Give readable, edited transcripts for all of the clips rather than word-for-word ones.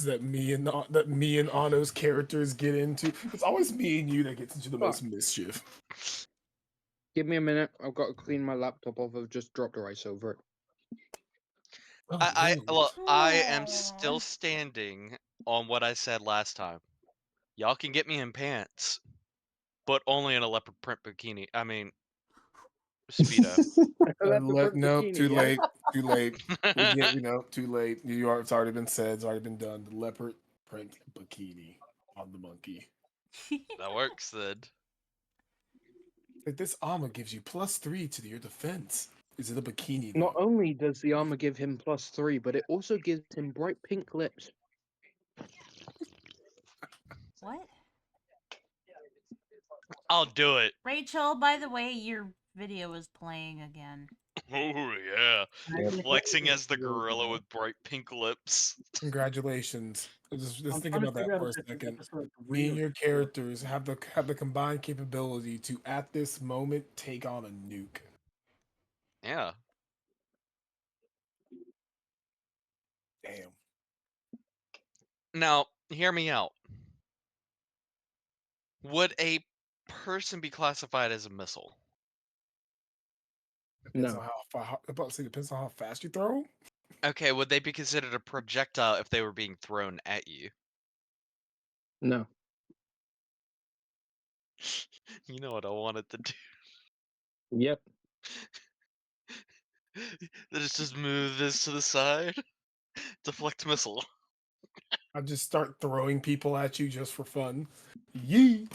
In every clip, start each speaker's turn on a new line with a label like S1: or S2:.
S1: messes that me and Anno's characters get into. It's always me and you that gets into the most mischief.
S2: Give me a minute. I've got to clean my laptop off. I've just dropped ice over it.
S1: Oh,
S3: I am still standing on what I said last time. Y'all can get me in pants, but only in a leopard print bikini. I mean, Speedo.
S1: No, too late. Too late. Too late. It's already been said. It's already been done. The leopard print bikini on the monkey.
S3: That works then.
S1: Like, this armor gives you +3 to your defense. Is it a bikini?
S2: Not only does the armor give him +3, but it also gives him bright pink lips.
S4: What?
S3: I'll do it.
S4: Rachel, by the way, your video is playing again.
S3: Oh yeah, flexing as the gorilla with bright pink lips.
S1: Congratulations. Just think about that for a second. Me and your characters have the combined capability to, at this moment, take on a nuke.
S3: Yeah.
S1: Damn.
S3: Now, hear me out. Would a person be classified as a missile?
S1: Depends on depends on how fast you throw.
S3: Okay, would they be considered a projectile if they were being thrown at you?
S2: No.
S3: You know what I wanted to do?
S2: Yep.
S3: Let's just move this to the side. Deflect missile.
S1: I just start throwing people at you just for fun. Yee!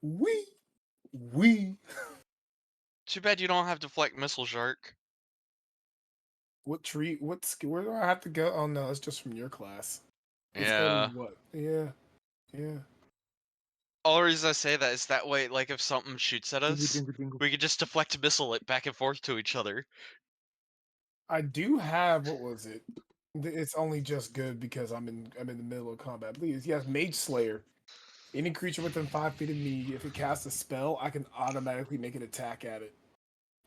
S1: Wee! Wee!
S3: Too bad you don't have deflect missile, Shark.
S1: What tree? Where do I have to go? Oh no, it's just from your class.
S3: Yeah.
S1: What? Yeah. Yeah.
S3: All the reason I say that is that way, like, if something shoots at us, we could just deflect missile it back and forth to each other.
S1: I do have, what was it? It's only just good because I'm in the middle of combat. Please, yes, Mage Slayer. Any creature within 5 feet of me, if it casts a spell, I can automatically make an attack at it.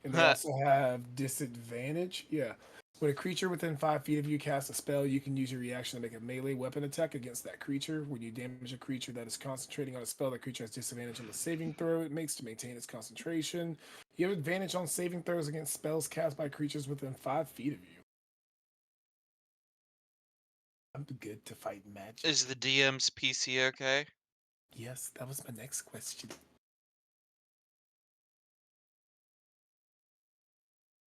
S1: And they also have disadvantage. Yeah. When a creature within 5 feet of you casts a spell, you can use your reaction to make a melee weapon attack against that creature. When you damage a creature that is concentrating on a spell, that creature has disadvantage on the saving throw it makes to maintain its concentration. You have advantage on saving throws against spells cast by creatures within 5 feet of you. I'm good to fight magic.
S3: Is the DM's PC okay?
S1: Yes, that was my next question.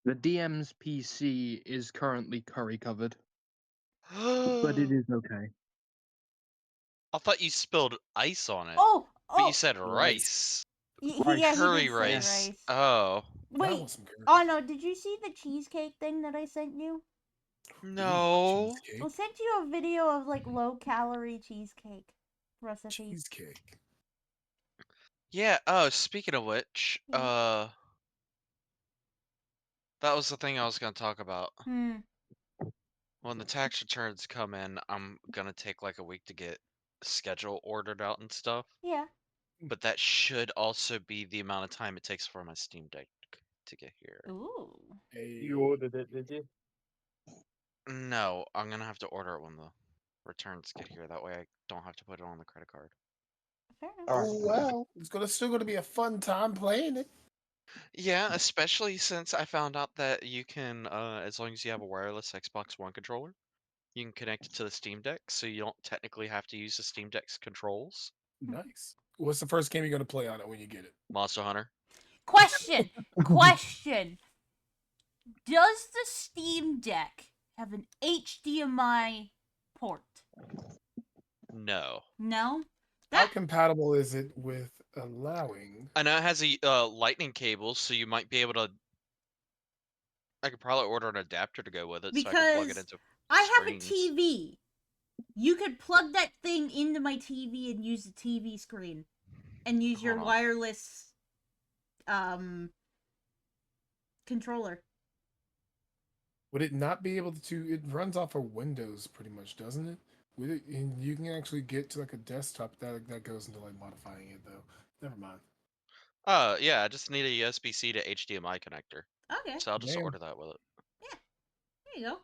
S2: The DM's PC is currently curry covered, but it is okay.
S3: I thought you spilled ice on it.
S4: Oh!
S3: But you said rice.
S4: Yeah,
S3: curry
S4: he did
S3: rice.
S4: say rice.
S3: Oh.
S4: Wait. Oh no, did you see the cheesecake thing that I sent you?
S3: No.
S4: I sent you a video of like low-calorie cheesecake recipe.
S1: Cheesecake.
S3: Yeah, oh, speaking of which, that was the thing I was gonna talk about. When the tax returns come in, I'm gonna take like a week to get schedule ordered out and stuff.
S4: Yeah.
S3: But that should also be the amount of time it takes for my Steam Deck to get here.
S4: Ooh.
S2: You ordered it, did you?
S3: No, I'm gonna have to order it when the returns get here. That way I don't have to put it on the credit card.
S4: Fair enough.
S1: Oh well, it's still gonna be a fun time playing it.
S3: Yeah, especially since I found out that you can, as long as you have a wireless Xbox One controller, you can connect it to the Steam Deck, so you don't technically have to use the Steam Deck's controls.
S1: Nice. What's the first game you're gonna play on it when you get it?
S3: Monster Hunter.
S4: Question! Question! Does the Steam Deck have an HDMI port?
S3: No.
S4: No?
S1: How compatible is it with allowing?
S3: I know it has a lightning cable, so you might be able to. I could probably order an adapter to go with it, so I can plug it into.
S4: I have a TV. You could plug that thing into my TV and use the TV screen, and use your wireless controller.
S1: Would it not be able to? It runs off of Windows, pretty much, doesn't it? Would it? And you can actually get to like a desktop that goes into like modifying it though. Never mind.
S3: Yeah, I just need a USB-C to HDMI connector.
S4: Okay.
S3: So I'll just order that with it.
S4: Yeah. There you go.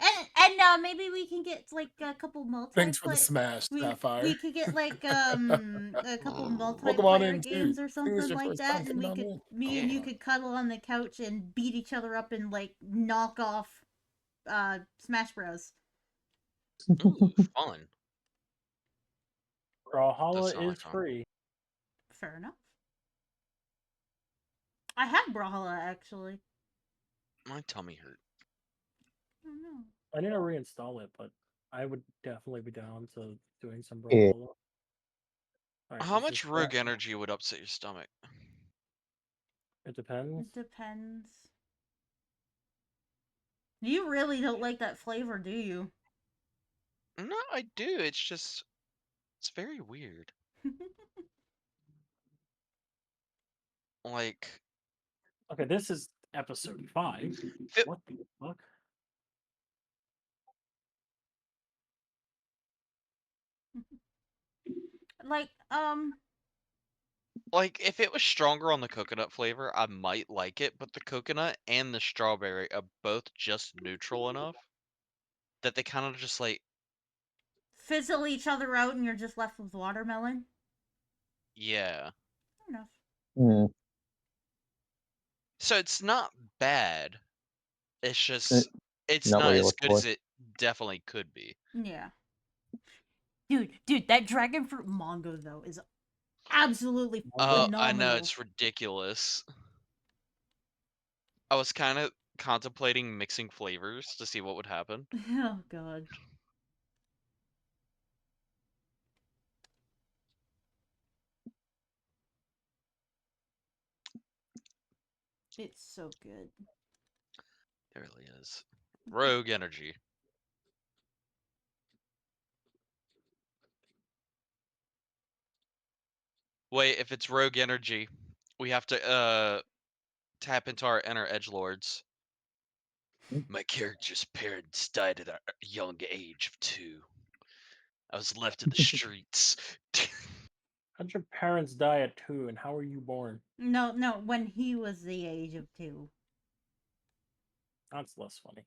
S4: And maybe we can get like a couple
S1: Thanks for the
S4: multiplayer.
S1: smash,
S4: We
S1: Sapphire.
S4: could get like a couple
S1: Welcome on
S4: multiplayer
S1: in, too.
S4: games or
S1: I think this is
S4: something
S1: your
S4: like
S1: first time
S4: that, and
S1: coming
S4: we
S1: on
S4: could
S1: in.
S4: me and you
S3: Yeah.
S4: could cuddle on the couch and beat each other up and like knock off Smash Bros.
S3: Ooh, fun.
S5: Brawlhalla
S3: Does sound like
S5: is
S3: fun.
S5: free.
S4: Fair enough. I have Brawlhalla actually.
S3: My tummy hurt.
S4: I don't know.
S5: I need to reinstall it, but I would definitely be down to doing some
S6: Yeah.
S5: Brawlhalla. Alright,
S3: How
S5: this
S3: much
S5: is
S3: rogue
S5: that.
S3: energy would upset your stomach?
S5: It depends.
S4: It depends. You really don't like that flavor, do you?
S3: No, I do. It's very weird. Like,
S5: Okay, this is episode 5.
S3: Fi-
S5: What the fuck?
S4: Like,
S3: like if it was stronger on the coconut flavor, I might like it, but the coconut and the strawberry are both just neutral enough that they kind of just like,
S4: fizzle each other out and you're just left with watermelon.
S3: yeah.
S4: Fair enough.
S6: Hmm.
S3: So it's not bad. It's
S6: Eh,
S3: just it's
S6: not what
S3: not
S6: you
S3: as
S6: look
S3: good
S6: for.
S3: as it definitely could be.
S4: Yeah. Dude, that dragon fruit mango though is absolutely
S3: Oh,
S4: phenomenal.
S3: I know, it's ridiculous. I was kind of contemplating mixing flavors to see what would happen.
S4: Oh god. It's so good.
S3: It really is. Rogue energy. Wait, if it's rogue energy, we have to tap into our inner edgelords. My character's parents died at a young age of 2. I was left in the streets.
S5: How'd your parents die at 2, and how were you born?
S4: No, when he was the age of 2.
S5: That's less funny.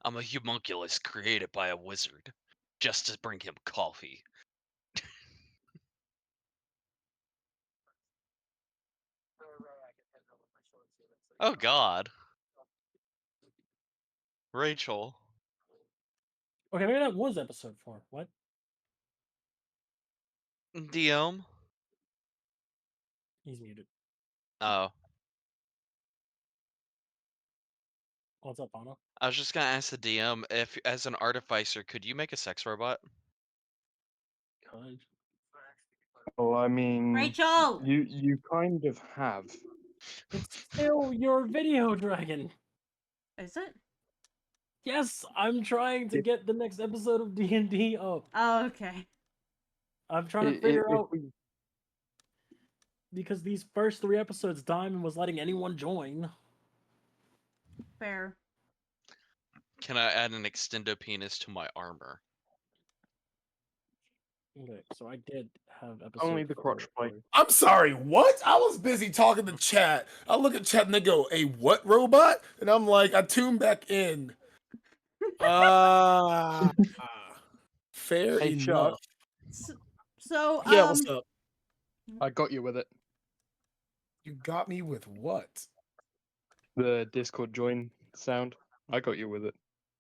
S3: I'm a homunculus created by a wizard, just to bring him coffee. Oh god. Rachel.
S5: Okay, maybe that was episode 4. What?
S3: DM?
S5: He's muted.
S3: Oh.
S5: What's up, Anna?
S3: I was just gonna ask the DM if, as an artificer, could you make a sex robot?
S5: Could.
S7: Well, I mean,
S4: Rachel!
S7: you kind of have.
S5: It's still your video dragon.
S4: Is it?
S5: Yes, I'm trying to get the next episode of DnD up.
S4: Oh, okay.
S5: I'm trying to figure out because these first 3 episodes, Diamond was letting anyone join.
S4: Fair.
S3: Can I add an extendo penis to my armor?
S5: Okay, so I did have episode
S7: Only the crotch
S5: 4.
S7: plate.
S1: I'm sorry, what? I was busy talking to chat. I look at chat and they go, "A what robot?" And I'm like, I tune back in. Ah, fair
S7: Hey, Chuck.
S1: enough.
S4: So,
S1: Yeah, what's up?
S7: I got you with it.
S1: You got me with what?
S7: The Discord join sound. I got you with it.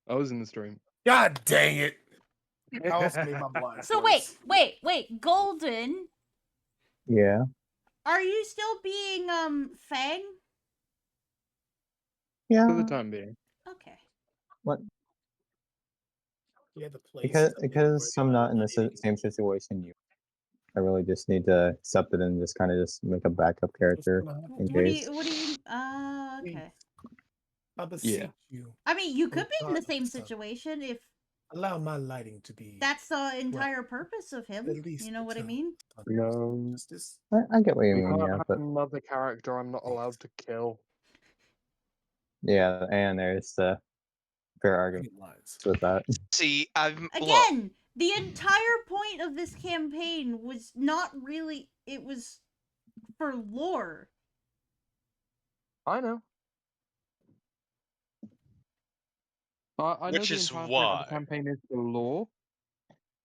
S7: I was in the stream.
S1: God dang it! I also made my blind.
S4: So wait, Golden,
S6: Yeah.
S4: are you still being Fang?
S7: For
S6: Yeah.
S7: the time being.
S4: Okay.
S6: What?
S1: Yeah, the place.
S6: Because I'm not in the same situation you. I really just need to accept it and just kind of just make a backup character in case.
S4: What do you okay.
S1: I beseech
S7: Yeah.
S1: you.
S4: I mean, you could be in the
S1: God,
S4: same
S1: son.
S4: situation if
S1: Allow my lighting to be.
S4: that's the entire purpose of him.
S1: At least
S4: You know what I
S1: until
S4: mean?
S7: No.
S1: justice.
S6: I get what you
S7: We
S6: mean,
S7: can't
S6: yeah,
S7: have
S6: but
S7: another character I'm not allowed to kill.
S6: yeah, and there's the fair argument
S1: Great lines.
S6: with that.
S3: See, look,
S4: Again, the entire point of this campaign was not really. It was for lore.
S7: I know. I know
S3: Which
S7: the
S3: is
S7: entire point of
S3: why.
S7: the campaign is the lore.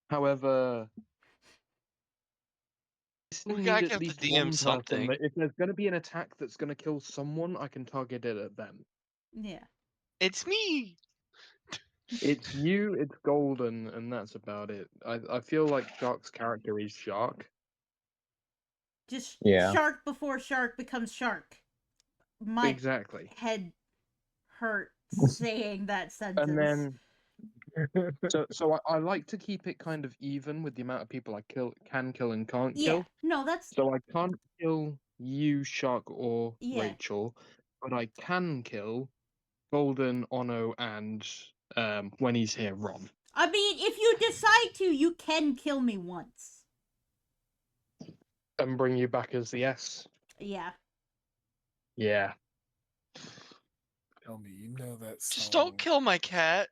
S7: However, I still
S3: We
S7: need
S3: gotta
S7: at
S3: give the
S7: least
S3: DM
S7: one person
S3: something.
S7: that if there's going to be an attack that's going to kill someone, I can target it at them.
S4: Yeah.
S3: It's me.
S7: It's you, it's Golden, and that's about it. I feel like Shark's character is Shark.
S4: Just
S6: Yeah.
S4: shark before shark becomes shark. My
S7: Exactly.
S4: head hurt saying that sentence.
S7: And then, so I like to keep it kind of even with the amount of people I can kill and can't
S4: yeah,
S7: kill.
S4: no, that's
S7: So I can't kill you, Shark, or
S4: Yeah.
S7: Rachel, but I can kill Golden, Ono, and when he's here, Ron.
S4: I mean, if you decide to, you can kill me once.
S7: And bring you back as the S.
S4: Yeah.
S7: Yeah.
S1: Tell me, you know that song.
S3: Just don't kill my cat.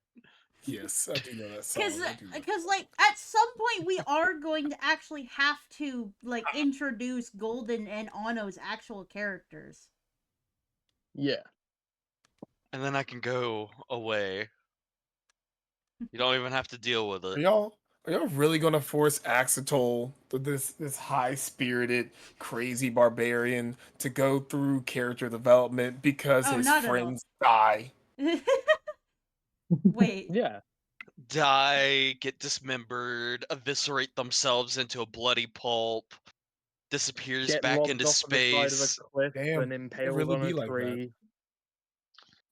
S1: Yes, I do know that song.
S4: Because like at some point we are going to actually have to like introduce Golden and Ano's actual characters.
S7: Yeah.
S3: And then I can go away. You don't even have to deal with
S1: Are
S3: it.
S1: y'all really gonna force Axetol, this high spirited, crazy barbarian, to go through character development because
S4: Oh,
S1: his
S4: not at all.
S1: friends die?
S4: Wait.
S7: Yeah.
S3: Die, get dismembered, eviscerate themselves into a bloody pulp, disappears
S7: Get
S3: back
S7: lobbed
S3: into
S7: off of the side of
S3: space.
S7: a cliff
S1: Damn,
S7: and
S1: it
S7: impaled
S1: really
S7: on
S1: be
S7: a
S1: like that.
S7: tree.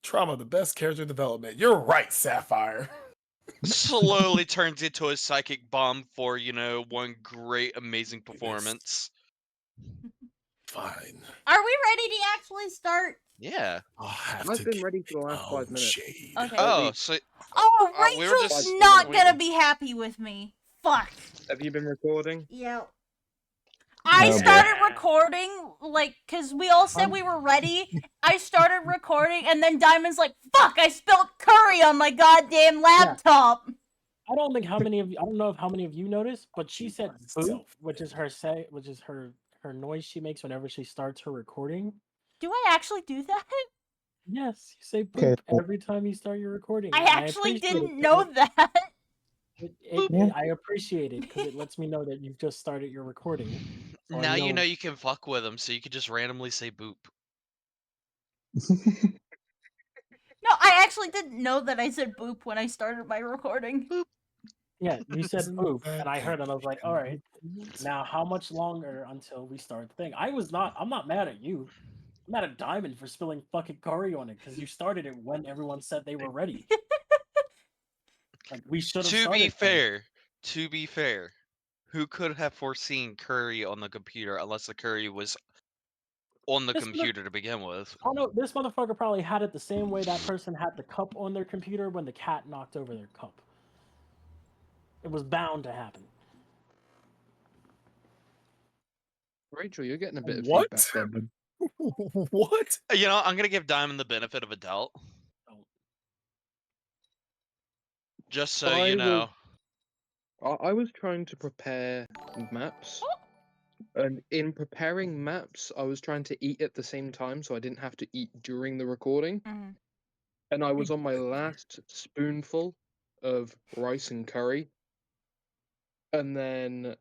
S1: Trauma, the best character development. You're right, Sapphire.
S3: Slowly turns into a psychic bomb for, one great, amazing performance.
S1: Fine.
S4: Are we ready to actually start?
S3: Yeah.
S1: I'll have
S7: I've
S1: to
S7: been
S1: get
S7: ready for the last 5 minutes.
S1: shade.
S4: Okay.
S3: Oh, so
S4: Oh,
S3: we were
S4: Rachel's
S3: just
S4: not
S3: waiting.
S4: gonna be happy with me. Fuck.
S7: Have you been recording?
S4: Yeah. I
S6: Oh, boy.
S4: started recording, like, because we all said we were ready. I started recording, and then Diamond's like, fuck, I spilled curry on my goddamn laptop.
S5: I don't think how many of you. I don't know if how many of you noticed, but she
S1: You
S5: said
S1: by
S5: "boop,"
S1: yourself.
S5: which is her noise she makes whenever she starts her recording.
S4: Do I actually do that?
S5: Yes, you say
S6: Okay.
S5: "boop" every time you start your recording.
S4: I
S5: and
S4: actually
S5: appreciate it
S4: didn't
S5: 'cause
S4: know that.
S6: Yeah.
S5: I appreciate it because it lets me know that you've just started your recording. So I
S3: Now you know you can fuck with them, so you could just randomly say boop.
S4: No, I actually didn't know that I said boop when I started my recording.
S5: Yeah, you said
S1: Isn't
S5: "boop,"
S1: that
S5: and I heard it. I was like, "All right,
S1: convenient?
S5: now how much longer until we start the thing?" I'm not mad at you. I'm mad at Diamond for spilling fucking curry on it because you started it when everyone said they were ready. Like we should have
S3: To
S5: started.
S3: be fair, who could have foreseen curry on the computer unless the curry was on the
S5: This
S3: computer to begin with?
S5: Oh no, this motherfucker probably had it the same way that person had the cup on their computer when the cat knocked over their cup. It was bound to happen.
S7: Rachel, you're getting a bit of
S1: What?
S7: feedback there, bud.
S1: What?
S3: I'm gonna give Diamond the benefit of a doubt.
S5: Don't.
S3: Just so you know.
S7: I was trying to prepare maps, and in preparing maps, I was trying to eat at the same time, so I didn't have to eat during the recording.
S4: Mhm.
S7: And I was on my last spoonful of rice and curry, and then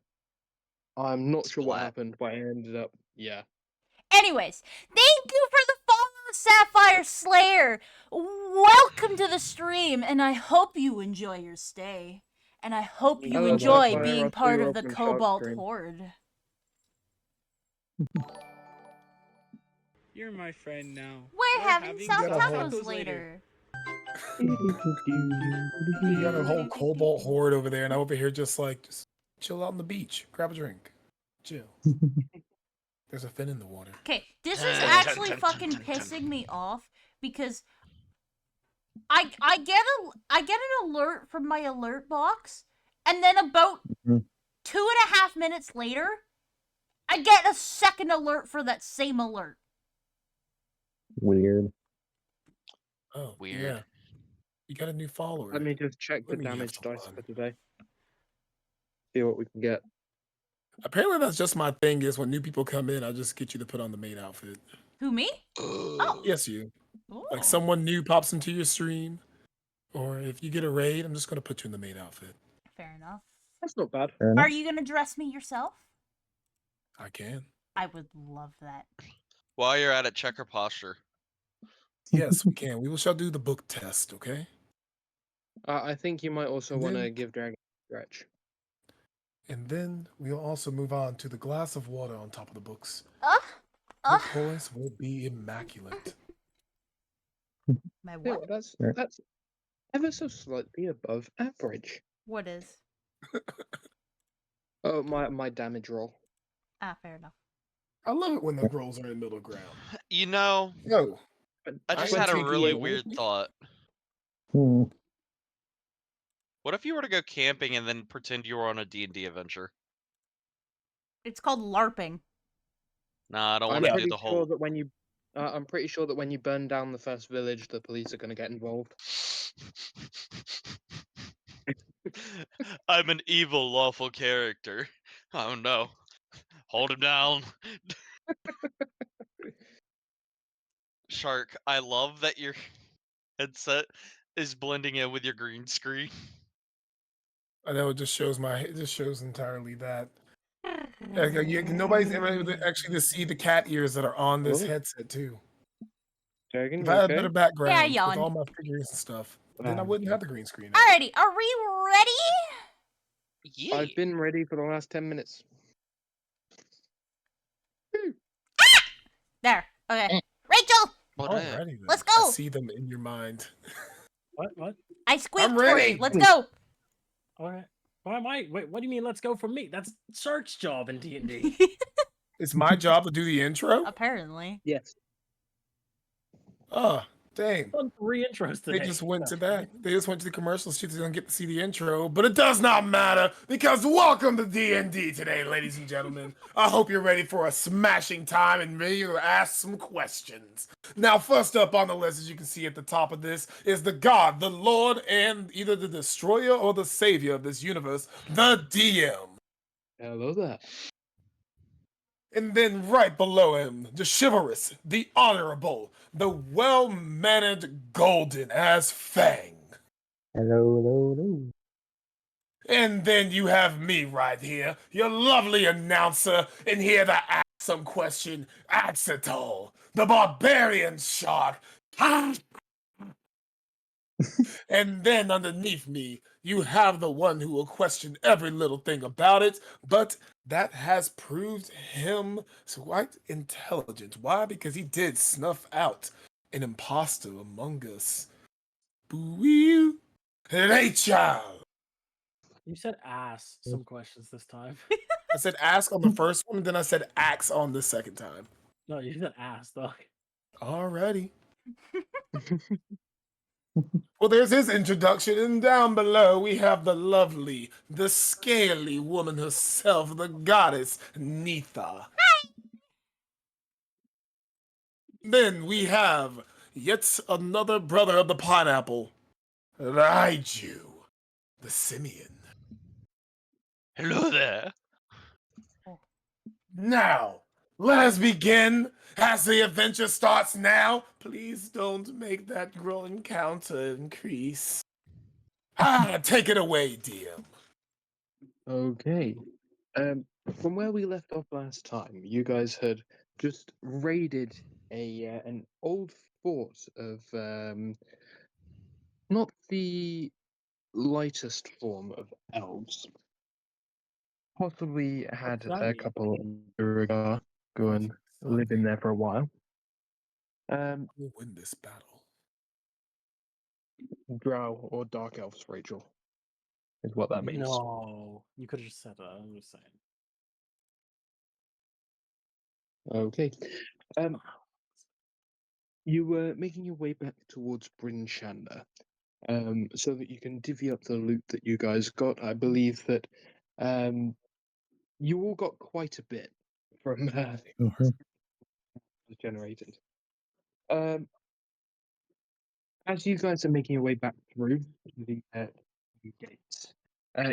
S7: I'm not sure what
S3: Splat.
S7: happened, but I ended up, yeah.
S4: Anyways, thank you for the follow, Sapphire Slayer. Welcome to the stream, and I hope you enjoy your stay. And I hope you
S7: Hello,
S4: enjoy
S7: Sapphire. I
S4: being
S7: saw
S4: part
S7: you
S4: of the
S7: open Shark
S4: Cobalt
S7: stream.
S4: Horde.
S8: You're my friend now.
S4: We're having South
S1: got a whole-
S4: Tacos later.
S1: You got a whole Cobalt Horde over there, and I'm over here just chill out on the beach, grab a drink, chill. There's a fin in the water.
S4: Okay, this is actually fucking pissing me off because I get an alert from my alert box, and then about 2.5 minutes later, I get a second alert for that same alert.
S6: Weird.
S1: Oh,
S3: Weird.
S1: yeah. You got a new follower.
S7: Let me just check the
S1: Let me have
S7: damage
S1: some
S7: dice
S1: fun.
S7: for today. See what we can get.
S1: Apparently, that's just my thing. Is when new people come in, I just get you to put on the main outfit.
S4: Who, me? Oh.
S1: Yes, you.
S4: Ooh.
S1: Like someone new pops into your stream, Or if you get a raid, I'm just gonna put you in the maid outfit.
S4: Fair enough.
S5: That's not bad.
S6: Fair enough.
S4: Are you gonna dress me yourself?
S1: I can.
S4: I would love that.
S3: While you're at it, check her posture.
S1: Yes, we can. We shall do the book test, okay?
S7: I think you might also
S1: And
S7: want to
S1: then-
S7: give Dragon a stretch.
S1: And then we'll also move on to the glass of water on top of the books.
S4: Uh,
S1: The poise will be immaculate.
S4: my
S7: Yeah,
S4: what?
S7: that's ever so slightly above average.
S4: What is?
S7: Oh, my damage roll.
S4: Ah, fair enough.
S1: I love it when the rolls are in middle ground.
S3: You know,
S1: Yo,
S3: I just had a
S1: 20
S3: really
S1: PA.
S3: weird thought.
S6: Hmm.
S3: What if you were to go camping and then pretend you were on a D&D adventure?
S4: It's called LARPing.
S3: Nah, I don't
S7: I'm
S3: want to do
S7: pretty
S3: the
S7: sure
S3: whole.
S7: that when you, I'm pretty sure that when you burn down the first village, the police are going to get involved.
S3: I'm an evil, lawful character. Oh no. Hold him down. Shark, I love that your headset is blending in with your green screen.
S1: I know it just shows it just shows entirely that. Nobody's ever able to actually see the cat ears that are on this
S7: Oh.
S1: headset too.
S7: Dragon,
S1: If
S7: you
S1: I had a
S7: okay?
S1: better background with
S4: yawn.
S1: all my figures and stuff, then I
S7: Ah,
S1: wouldn't have the green screen.
S4: Alrighty, are we ready?
S3: Yeah.
S7: I've been ready for the last 10 minutes.
S4: There. Okay. Rachel,
S3: But,
S1: Alrighty then.
S4: let's
S1: I
S4: go.
S1: see them in your mind.
S5: What?
S4: I squeaked for
S1: ready.
S4: you. Let's go.
S5: All right. Why am I? Wait, what do you mean? Let's go for me. That's Shark's job in D&D.
S1: It's my job to do the intro.
S4: Apparently.
S7: Yes.
S1: Oh, dang.
S5: Done 3 intros today.
S1: They just went to that. They just went to the commercial shoot. They don't get to see the intro, but it does not matter because welcome to D&D today, ladies and gentlemen. I hope you're ready for a smashing time and ready to ask some questions. Now, first up on the list, as you can see at the top of this, is the God, the Lord, and either the destroyer or the savior of this universe, the DM.
S7: Hello there.
S1: And then right below him, the chivalrous, the honorable, the well-mannered golden as Fang.
S6: Hello.
S1: And then you have me right here, your lovely announcer, and here to ask some question, Axetal, the barbarian shark. And then underneath me, you have the one who will question every little thing about it, but that has proved him quite intelligent. Why? Because he did snuff out an imposter among us. Boo-wee. Rachel!
S5: You said ass some questions this time.
S1: I said ask on the first one, and then I said axe on the second time.
S5: No, you said ass, dog.
S1: Alrighty. Well, there's his introduction, and down below we have the lovely, the scaly woman herself, the goddess Neetha. Then we have yet another brother of the pineapple, Raiju, the simian.
S3: hello there.
S1: Now, let us begin as the adventure starts now. Please don't make that growing counter increase. Take it away, DM.
S7: Okay. From where we left off last time, you guys had just raided an old fort of not the lightest form of elves. Possibly had
S5: that
S7: a
S5: mean?
S7: couple of Duergar go and live in there for a while.
S1: We'll win this battle.
S7: Drow or dark elves, Rachel, is what that means.
S5: No, you could have just said that. I'm just saying.
S7: Okay. You were making your way back towards Bryn Shander, so that you can divvy up the loot that you guys got. I believe that you all got quite a bit from generated. As you guys are making your way back through the gates,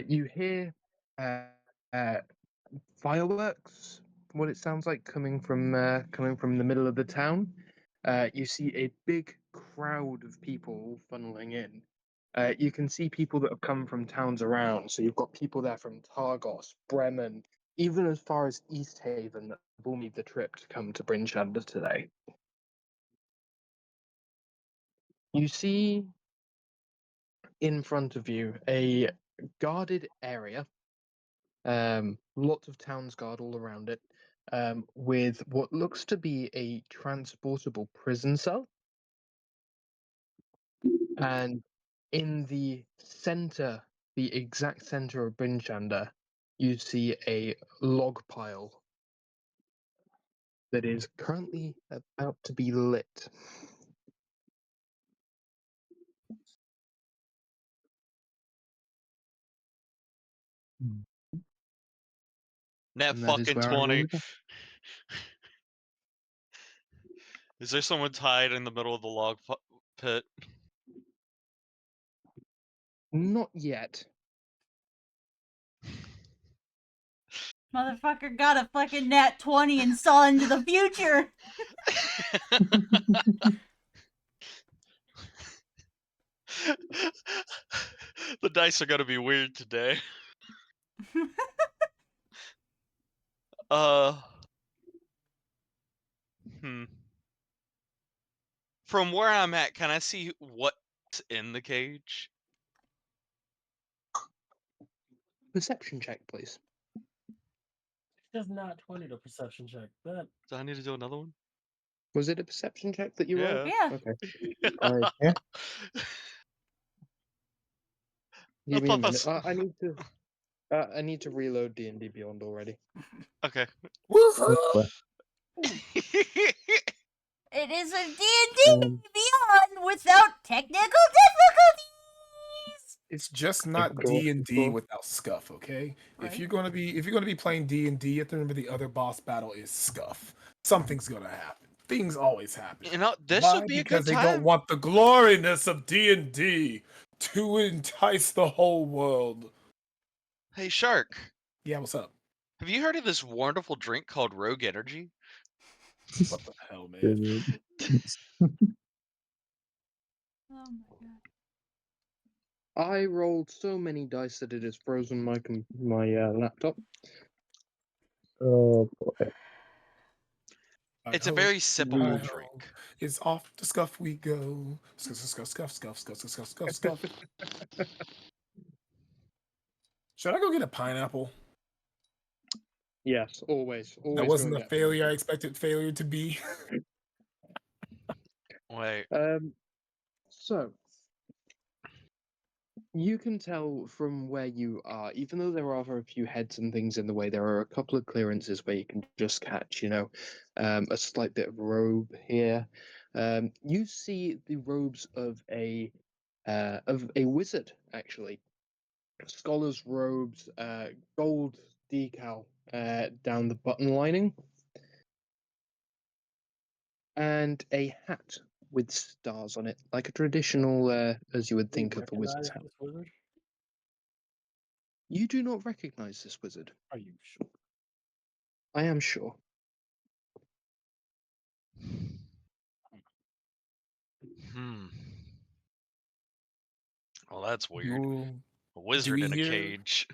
S7: you hear fireworks. From what it sounds like coming from the middle of the town. You see a big crowd of people funneling in. You can see people that have come from towns around. So you've got people there from Targos, Bremen, even as far as East Haven that have all made the trip to come to Brinchander today. You see in front of you a guarded area, lots of towns guard all around it, with what looks to be a transportable prison cell. And in the center, the exact center of Brinchander, you see a log pile that is currently about to be lit.
S3: Net
S7: And that is
S3: fucking
S7: where I will
S3: 20.
S7: leave it.
S3: Is there someone tied in the middle of the log pit?
S7: Not yet.
S4: Motherfucker got a fucking nat 20 and saw into the future.
S3: The dice are gonna be weird today. Hmm. From where I'm at, can I see what's in the cage?
S7: Perception check, please.
S5: Does not 20 to perception check. That
S3: Do I need to do another one?
S7: Was it a perception check that you rolled?
S3: Yeah.
S4: Yeah.
S7: Okay.
S6: Yeah.
S7: Give me a
S3: thought
S7: minute.
S3: that's-
S7: I need to reload D&D Beyond already.
S3: Okay.
S6: Woohoo!
S4: It is a D&D
S6: Um,
S4: Beyond without technical difficulties.
S1: It's just not
S7: Of course, of
S1: D&D
S7: course.
S1: without scuff, okay?
S4: Right.
S1: If you're gonna be playing D&D, you have to remember the other boss battle is scuff. Something's gonna happen. Things always happen.
S3: You know, this
S1: Why?
S3: would be a
S1: Because
S3: good
S1: they
S3: time.
S1: don't want the gloriness of D&D to entice the whole world.
S3: Hey, Shark.
S1: Yeah, what's up?
S3: Have you heard of this wonderful drink called Rogue Energy?
S1: What the hell, man?
S4: Oh my god.
S7: I rolled so many dice that it has frozen my laptop.
S6: Oh boy.
S3: It's a
S1: Hi-ho,
S3: very sippable
S1: hi-ho.
S3: drink.
S1: It's off to scuff we go. Scuff, scuff, scuff, scuff, scuff, scuff, scuff, scuff, scuff. Should I go get a pineapple?
S7: Yes, always.
S1: That
S7: Always
S1: wasn't
S7: go
S1: the
S7: get
S1: failure I expected failure to be.
S3: Wait.
S7: So you can tell from where you are, even though there are a few heads and things in the way, there are a couple of clearances where you can just catch, a slight bit of robe here. You see the robes of a wizard, actually. Scholar's robes, gold decal down the button lining, and a hat with stars on it, like a traditional, as you would
S5: we
S7: think of a wizard's
S5: recognize
S7: hat.
S5: this wizard.
S7: You do not recognize this wizard.
S5: Are you sure?
S7: I am sure.
S3: Hmm. Well, that's weird.
S1: Ooh.
S3: A wizard
S1: we
S3: in a
S1: hear-
S3: cage.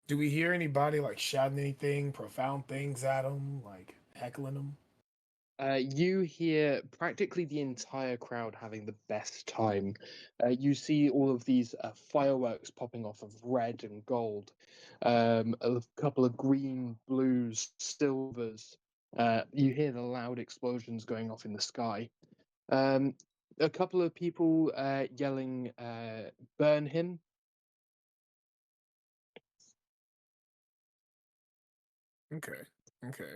S1: Do we hear anybody like shouting anything, profound things at them, like heckling them?
S7: You hear practically the entire crowd having the best time. You see all of these fireworks popping off of red and gold, a couple of green, blues, silvers. You hear the loud explosions going off in the sky. A couple of people yelling, "Burn him!"
S1: Okay. Okay.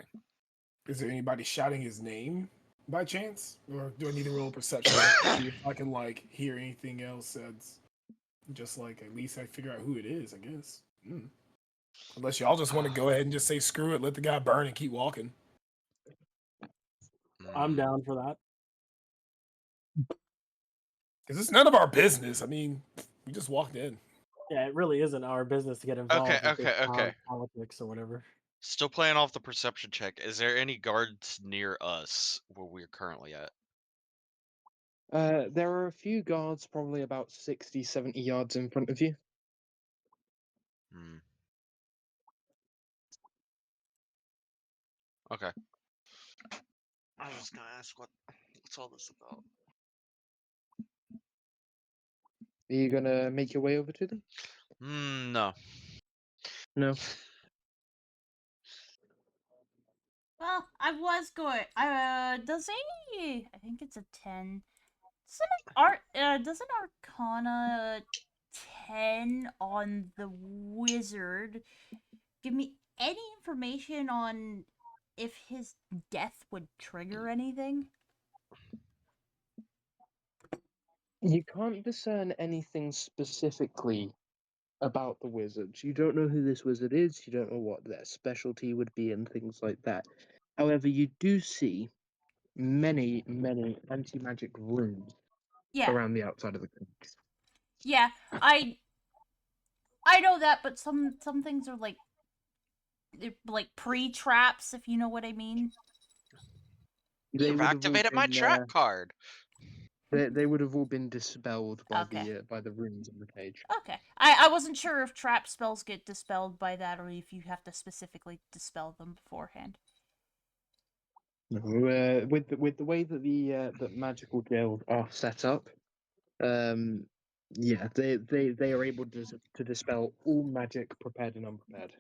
S1: Is there anybody shouting his name by chance? Or do I need to roll a perception to see if I can like hear anything else that's just like at least I figure out who it is, I guess. Unless y'all just want to go ahead and just say screw it, let the guy burn and keep walking.
S5: I'm
S3: Hmm.
S5: down for that.
S1: Because it's none of our business. I mean, we just walked in.
S5: Yeah, it really isn't our business to get involved with this
S3: okay.
S5: politics or whatever.
S3: Still playing off the perception check. Is there any guards near us where we're currently at?
S7: There are a few guards, probably about 60, 70 yards in front of you.
S3: Hmm. Okay. I was gonna ask what's all this about.
S7: Are you gonna make your way over to them?
S3: No.
S7: No.
S4: Well, I was going. Does a I think it's a 10. Doesn't Arcana 10 on the wizard give me any information on if his death would trigger anything?
S7: You can't discern anything specifically about the wizards. You don't know who this wizard is, you don't know what their specialty would be, and things like that. However, you do see many, many anti magic runes
S4: Yeah,
S7: around the outside of the cage.
S4: yeah. I know that, but some things are like they're like pre traps, if you know what I mean.
S7: They
S3: You've
S7: would have all
S3: activated my
S7: been
S3: trap card.
S7: they would have all been dispelled
S4: Okay.
S7: by the runes in the cage.
S4: Okay. I wasn't sure if trap spells get dispelled by that or if you have to specifically dispel them beforehand.
S7: No, with the way that that magical jails are set up, yeah, they are able to dispel all magic, prepared and unprepared.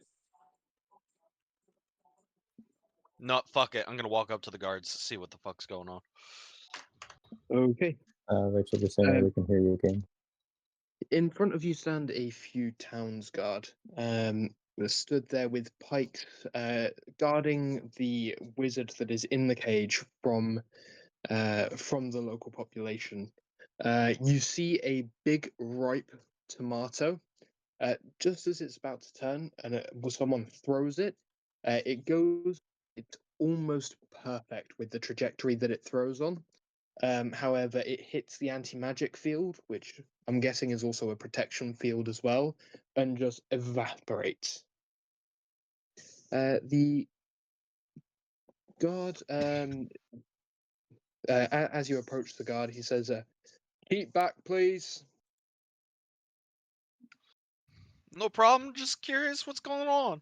S3: No, fuck it. I'm gonna walk up to the guards, see what the fuck's going on.
S7: Okay.
S6: Rachel, just so you know, we can hear you again.
S7: In front of you stand a few towns guard. That stood there with pikes, guarding the wizard that is in the cage from the local population. You see a big ripe tomato. Just as it's about to turn, and someone throws it, it goes. It's almost perfect with the trajectory that it throws on. However, it hits the anti-magic field, which I'm guessing is also a protection field as well, and just evaporates. The guard, as you approach the guard, he says, "Keep back, please."
S3: No problem. Just curious what's going on.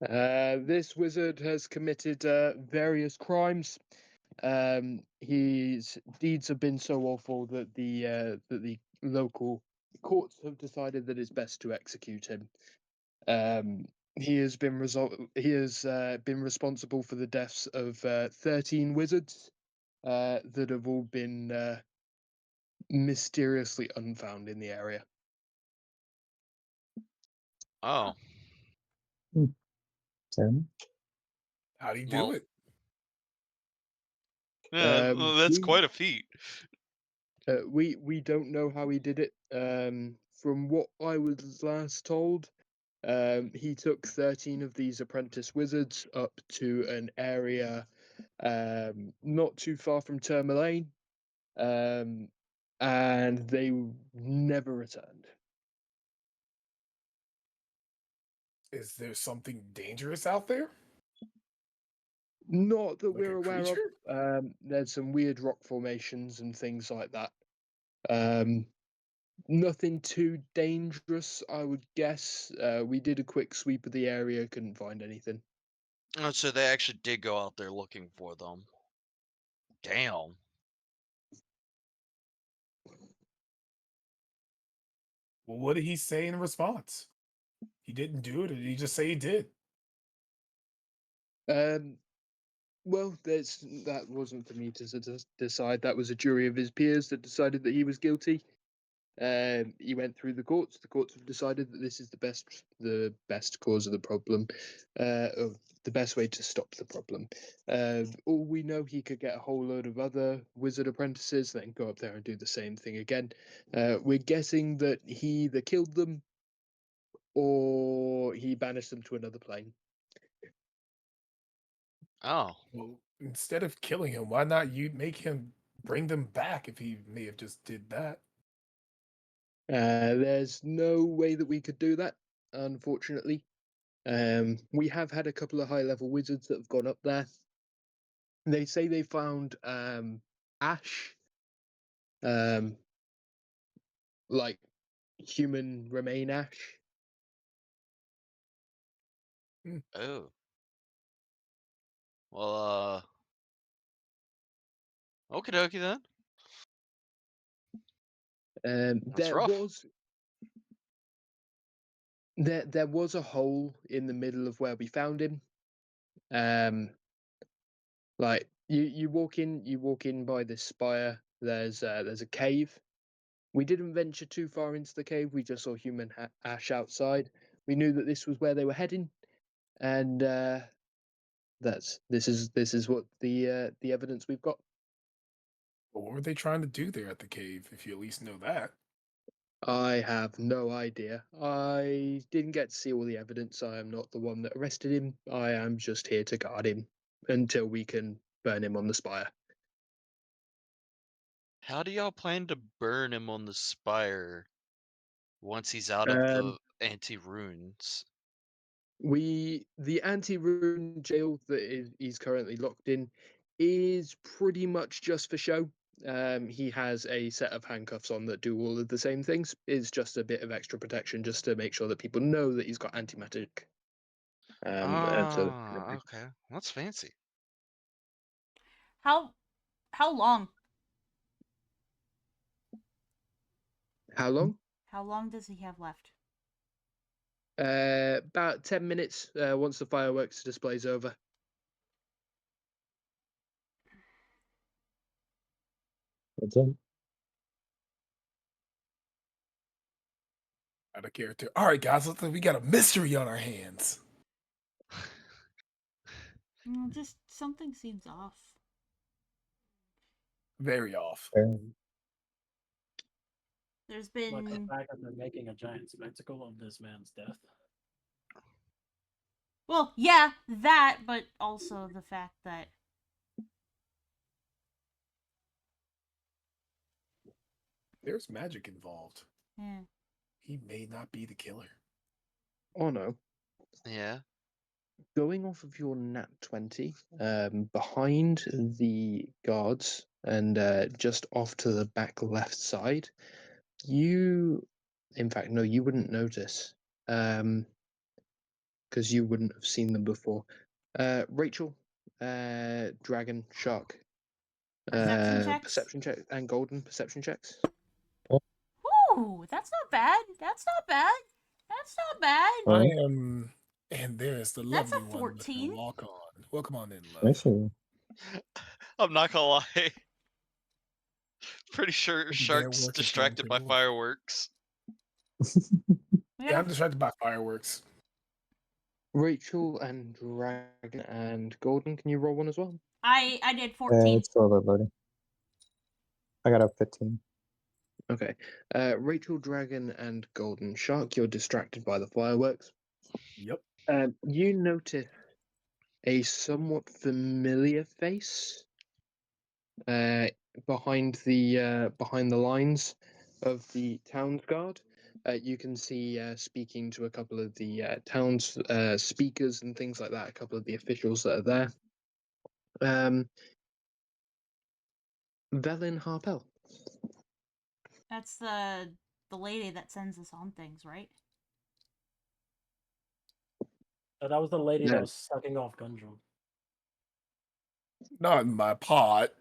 S7: This wizard has committed various crimes. His deeds have been so awful that the local courts have decided that it's best to execute him. He has been responsible for the deaths of 13 wizards that have all been mysteriously unfound in the area.
S3: Oh,
S6: Sam?
S1: How do you do
S3: well,
S1: it?
S3: yeah, that's
S7: We
S3: quite a feat.
S7: we don't know how he did it. From what I was last told, he took 13 of these apprentice wizards up to an area not too far from Tourmaline, and they never returned.
S1: Is there something dangerous out there?
S7: Not that
S1: Like
S7: we're
S1: a
S7: aware of.
S1: creature?
S7: There's some weird rock formations and things like that. Nothing too dangerous, I would guess. We did a quick sweep of the area, couldn't find anything.
S3: Oh, so they actually did go out there looking for them. Damn.
S1: Well, what did he say in response? He didn't do it, or did he just say he did?
S7: Well, that wasn't for me to decide. That was a jury of his peers that decided that he was guilty. He went through the courts. The courts have decided that this is the best cause of the problem, of the best way to stop the problem. All we know, he could get a whole load of other wizard apprentices, then go up there and do the same thing again. We're guessing that he either killed them or he banished them to another plane.
S3: Oh.
S1: Well, instead of killing him, why not you make him bring them back if he may have just did that?
S7: There's no way that we could do that, unfortunately. We have had a couple of high-level wizards that have gone up there. They say they found ash, like human remain ash.
S3: Oh. Well, okie dokie then. That's
S7: There
S3: rough.
S7: was there was a hole in the middle of where we found him. Like you walk in by this spire. There's a cave. We didn't venture too far into the cave. We just saw human ash outside. We knew that this was where they were heading, and this is what the evidence we've got.
S1: But what were they trying to do there at the cave, if you at least know that?
S7: I have no idea. I didn't get to see all the evidence. I am not the one that arrested him. I am just here to guard him until we can burn him on the spire.
S3: How do y'all plan to burn him on the spire once he's out of
S7: Um,
S3: the anti-runes?
S7: The anti-rune jail that he's currently locked in is pretty much just for show. He has a set of handcuffs on that do all of the same things. It's just a bit of extra protection just to make sure that people know that he's got anti-magic.
S3: Okay. That's fancy.
S4: How long?
S7: How long?
S4: How long does he have left?
S7: About 10 minutes once the fireworks display's over.
S6: What's up?
S1: Out of character. All right, guys, looks like we got a mystery on our hands.
S4: Just something seems off.
S1: Very off.
S4: There's
S5: Like the
S4: been
S5: fact that they're making a giant spectacle of this man's death.
S4: well, yeah, that, but also the fact that
S1: There's magic involved.
S4: yeah.
S1: He may not be the killer.
S7: Oh no.
S3: Yeah.
S7: Going off of your nat 20, behind the guards and just off to the back left side, you wouldn't notice because you wouldn't have seen them before. Rachel, dragon, shark,
S4: Perception checks?
S7: perception check, and golden perception checks.
S4: Ooh, that's not bad. That's not bad. That's not bad.
S1: I
S6: Alright.
S1: am, and there's the
S4: That's a
S1: lovely one with the
S4: 14.
S1: lock on. Welcome on in, love.
S6: Actually,
S3: I'm not gonna lie. Pretty sure
S1: Their
S3: Shark's
S1: work is going
S3: distracted by
S1: pretty well.
S3: fireworks.
S1: Yeah, I'm distracted by fireworks.
S7: Rachel and dragon and golden, can you roll one as well?
S4: I did 14.
S6: it's still loading. I got a 15.
S7: Okay. Rachel, dragon, and golden shark, you're distracted by the fireworks.
S1: Yep.
S7: You notice a somewhat familiar face behind the lines of the town's guard. You can see speaking to a couple of the town's speakers and things like that. A couple of the officials that are there. Velin Harpel.
S4: That's the lady that sends us on things, right?
S5: So that was the lady that
S7: Yeah.
S5: was sucking off Gundrum.
S1: Not in my pot.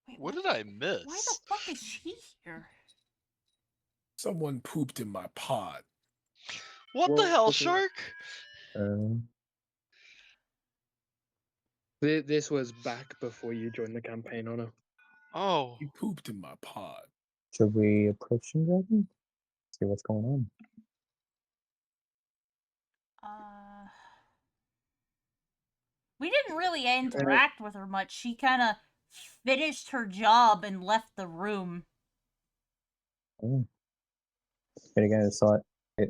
S4: Wait,
S3: What did I miss?
S4: why the fuck is she here?
S1: Someone pooped in my pot.
S3: What the
S7: Well,
S3: hell,
S7: okay.
S3: Shark?
S7: This was back before you joined the campaign, Honor.
S3: Oh.
S1: You pooped in my pot.
S6: Should we approach him, dragon? See what's going on.
S4: We didn't really interact with her much. She kind of finished her job and left the room.
S6: Oh. But again, it's not. They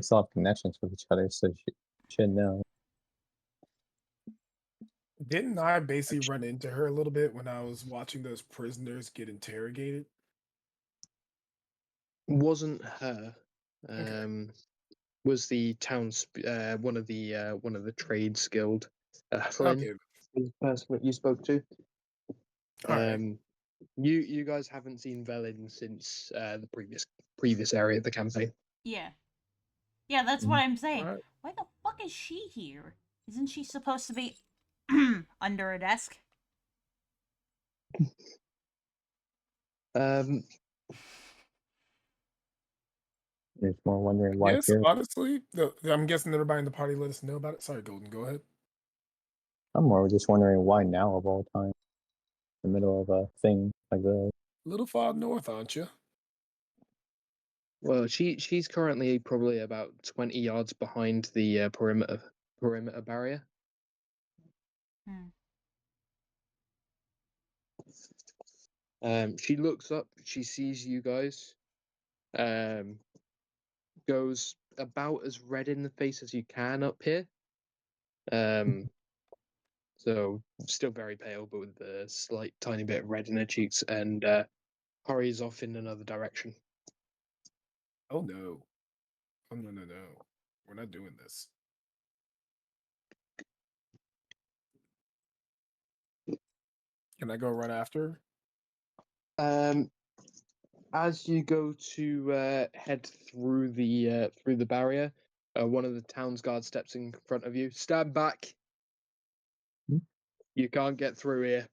S6: still have connections with each other, so she should know.
S1: Didn't I basically run into her a little bit when I was watching those prisoners get interrogated?
S7: Wasn't her.
S1: Okay.
S7: Was the town's one of the trades guild. Flynn.
S1: Okay.
S7: the person that you spoke to.
S1: All right.
S7: You guys haven't seen Velin since the previous area of the campaign.
S4: Yeah. Yeah, that's what I'm saying.
S1: Alright.
S4: Why the fuck is she here? Isn't she supposed to be under a desk?
S7: Um,
S6: There's more wondering why
S1: Yes,
S6: here.
S1: honestly, I'm guessing everybody in the party let us know about it. Sorry, Golden, go ahead.
S6: I'm more just wondering why now of all time, in the middle of a thing like this.
S1: Little far north, aren't you?
S7: well, she's currently probably about 20 yards behind the perimeter barrier. She looks up, she sees you guys, goes about as red in the face as you can up here. So still very pale, but with a slight tiny bit of red in her cheeks, and hurries off in another direction.
S1: Oh no. Oh no. We're not doing this. Can I go run after her?
S7: As you go to head through the barrier, one of the town's guards steps in front of you. Stand back.
S6: Hmm?
S7: You can't get through here.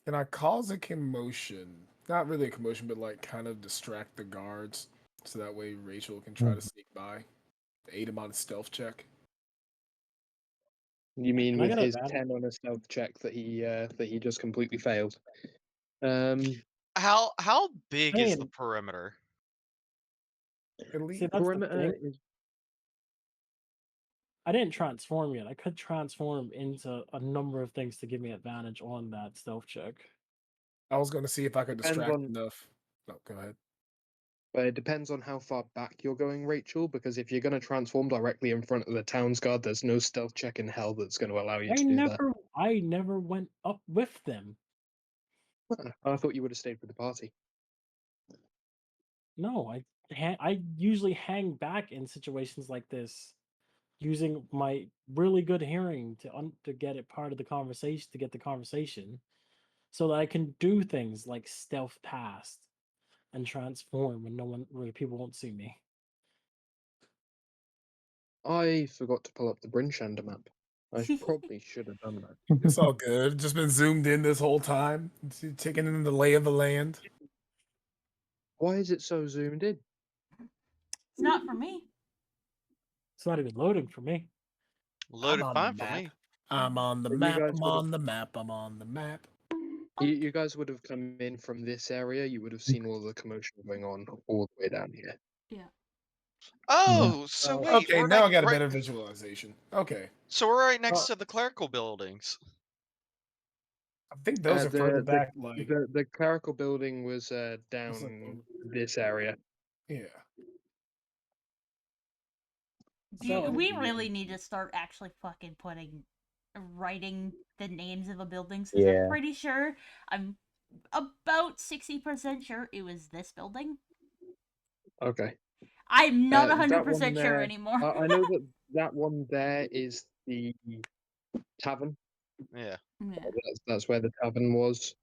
S1: Can I cause a commotion? Not really a commotion, but like kind of distract the guards so that way Rachel can try to sneak by. Aid him on a stealth check.
S7: You mean
S5: Can I
S7: with
S5: get
S7: his
S5: advantage?
S7: 10 on a stealth check that he just completely failed?
S3: How big is the
S5: Man.
S3: perimeter?
S1: Elite.
S5: See, that's the
S7: Perimeter
S5: thing.
S7: is
S5: I didn't transform yet. I could transform into a number of things to give me advantage on that stealth check.
S1: I was going to see if I could
S7: Depends
S1: distract
S7: on-
S1: enough. No, go ahead.
S7: But it depends on how far back you're going, Rachel, because if you're going to transform directly in front of the town's guard, there's no stealth check in hell that's going to allow you to do that.
S5: I never went up with them.
S7: I thought you would have stayed with the party.
S5: No, I usually hang back in situations like this, using my really good hearing to get it part of the conversation, to get the conversation, so that I can do things like stealth past and transform where people won't see me.
S7: I forgot to pull up the Brinchander map. I probably should have done that.
S1: It's all good. Just been zoomed in this whole time, taking in the lay of the land.
S7: Why is it so zoomed in?
S4: It's not for me.
S5: It's not even loading for me.
S3: Loaded
S1: on
S3: fine
S1: the
S3: for
S1: map.
S3: me.
S1: I'm on the
S7: You
S1: map.
S7: guys
S1: I'm
S7: would've-
S1: on the map. I'm on the map.
S7: You guys would have come in from this area. You would have seen all the commotion going on all the way down here.
S4: Yeah.
S3: Oh, so wait,
S1: Okay,
S3: we're
S1: now I got a
S3: right,
S1: better visualization. Okay.
S3: so we're right next to the clerical buildings.
S1: I think those are further
S7: The,
S1: back, like
S7: the clerical building was down this area.
S1: yeah.
S4: We really need to start actually fucking writing the names of the buildings, because
S6: Yeah.
S4: I'm pretty sure, I'm about 60% sure it was this building.
S7: Okay.
S4: I'm not
S7: that
S4: 100%
S7: one
S4: sure
S7: there-
S4: anymore.
S7: I know that one there is the tavern.
S3: Yeah.
S4: Yeah.
S7: That's where the tavern was.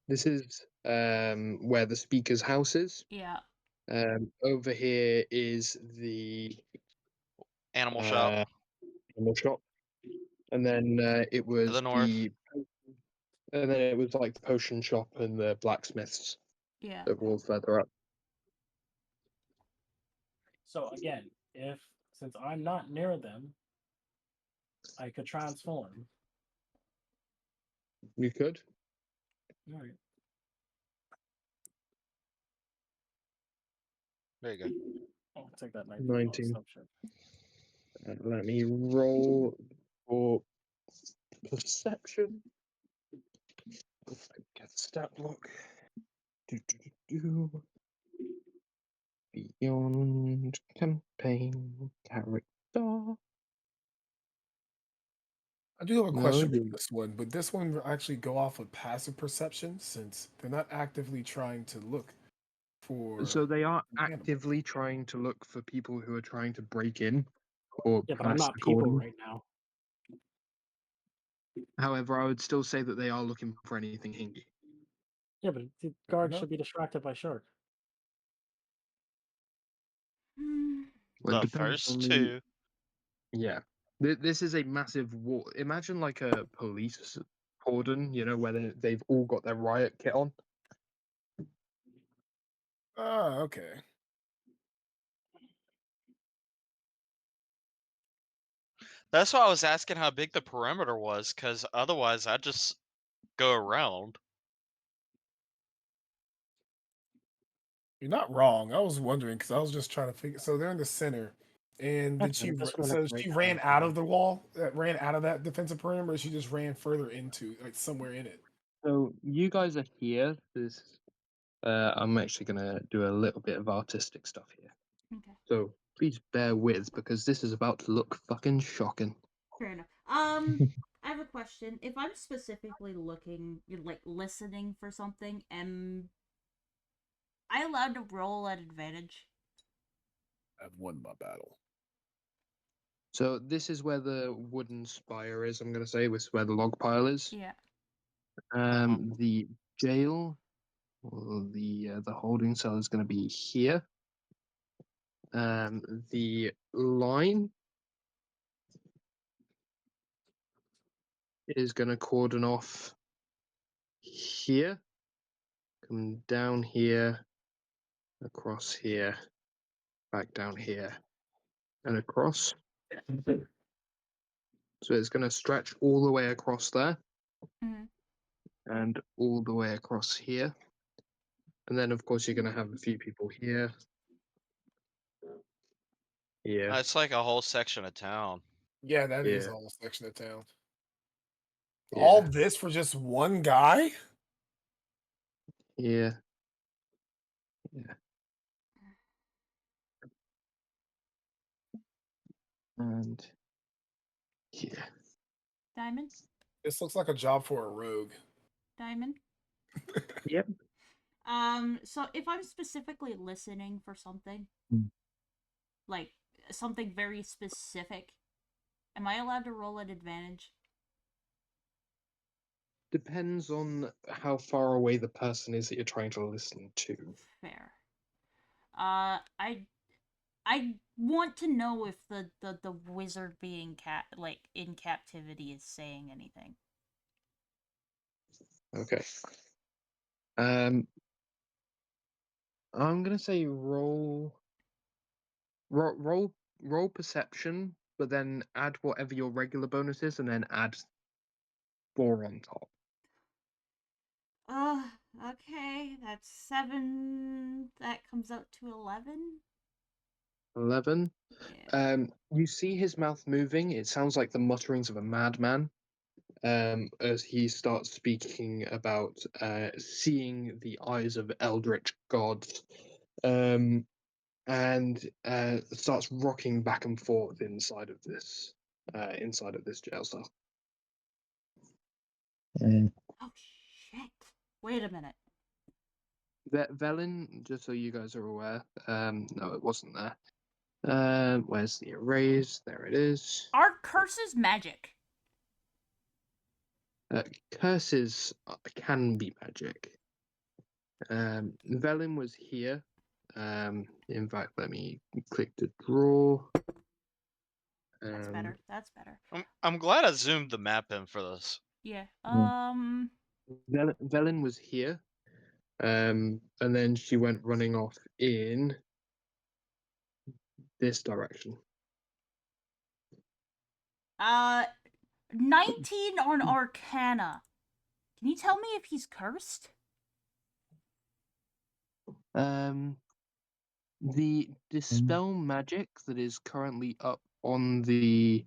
S7: This is where the speaker's house is.
S4: Yeah.
S7: Over here is the
S3: Animal shop
S7: animal shop, and then it was
S3: to the north.
S7: and then it was like the potion shop and the blacksmiths
S4: Yeah.
S7: that were all further up.
S5: So again, since I'm not near them, I could transform.
S7: You could.
S5: All right.
S3: There you go.
S5: I'll take that
S7: 19.
S5: assumption.
S7: Let me roll for perception. Get the stat block. Do. Beyond campaign character.
S1: I do have a
S7: No,
S1: question for
S7: dude.
S1: this one. Would this one actually go off of passive perception since they're not actively trying to look for.
S2: So they are
S1: animals.
S2: actively trying to look for people who are trying to break in or
S5: Yeah, but I'm
S2: pass
S5: not
S2: the
S5: people
S2: cordon.
S5: right now.
S2: However, I would still say that they are looking for anything hingy.
S5: Yeah, but the
S1: Fair
S5: guard
S1: enough.
S5: should be distracted by Shark.
S4: Hmm.
S2: Well, it
S3: The
S2: depends
S3: first
S2: on the-
S3: two.
S2: Yeah. This is a massive war. Imagine like a police cordon, you know, where they've all got their riot kit on.
S1: Ah, okay.
S3: That's why I was asking how big the perimeter was, because otherwise I'd just go around.
S1: You're not wrong. I was wondering because I was just trying to figure. So they're in the center, and did
S5: Okay,
S1: she?
S5: this would've
S1: So
S5: been a
S1: she
S5: great
S1: ran
S5: time
S1: out
S5: for
S1: of the wall. That ran out of that defensive perimeter. Or she just ran further into, like somewhere in it.
S2: So you guys are here. I'm actually gonna do a little bit of artistic stuff here.
S4: Okay,
S2: So please bear with because this is about to look fucking shocking.
S4: fair enough. I have a question. If I'm specifically looking, like listening for something, am I allowed to roll at advantage?
S1: I've won my battle.
S2: So this is where the wooden spire is. I'm gonna say this is where the log pile is.
S4: Yeah.
S2: The jail, or the holding cell is gonna be here. The line is gonna cordon off here, come down here, across here, back down here, and across. So it's going to stretch all the way across there
S4: Mhm.
S2: and all the way across here. And then, of course, you're going to have a few people here. Here.
S3: It's like a whole section of town.
S1: Yeah, that is
S2: Yeah.
S1: a whole section of town.
S2: Yeah.
S1: All this for just one guy?
S2: Yeah. Yeah. And here.
S4: Diamond?
S1: This looks like a job for a rogue.
S4: Diamond?
S2: Yep.
S4: So if I'm specifically listening for something,
S6: Mm.
S4: like something very specific, am I allowed to roll at advantage?
S2: Depends on how far away the person is that you're trying to listen to.
S4: Fair. I want to know if the wizard being in captivity is saying anything.
S2: Okay. I'm gonna say roll perception, but then add whatever your regular bonus is, and then add 4 on top.
S4: Okay, that's 7. That comes out to 11.
S2: 11.
S4: Yeah.
S2: You see his mouth moving. It sounds like the mutterings of a madman. As he starts speaking about seeing the eyes of eldritch gods, and starts rocking back and forth inside of this jail cell.
S4: Oh shit! Wait a minute.
S2: Velen, just so you guys are aware, no, it wasn't there. Where's the erase? There it is.
S4: Are curses magic?
S2: Curses can be magic. Velen was here. In fact, let me click to draw.
S4: That's better. That's better.
S3: I'm glad I zoomed the map in for this.
S4: Yeah.
S2: Velen was here. And then she went running off in this direction.
S4: 19 on Arcana. Can you tell me if he's cursed?
S2: The dispel magic that is currently up on the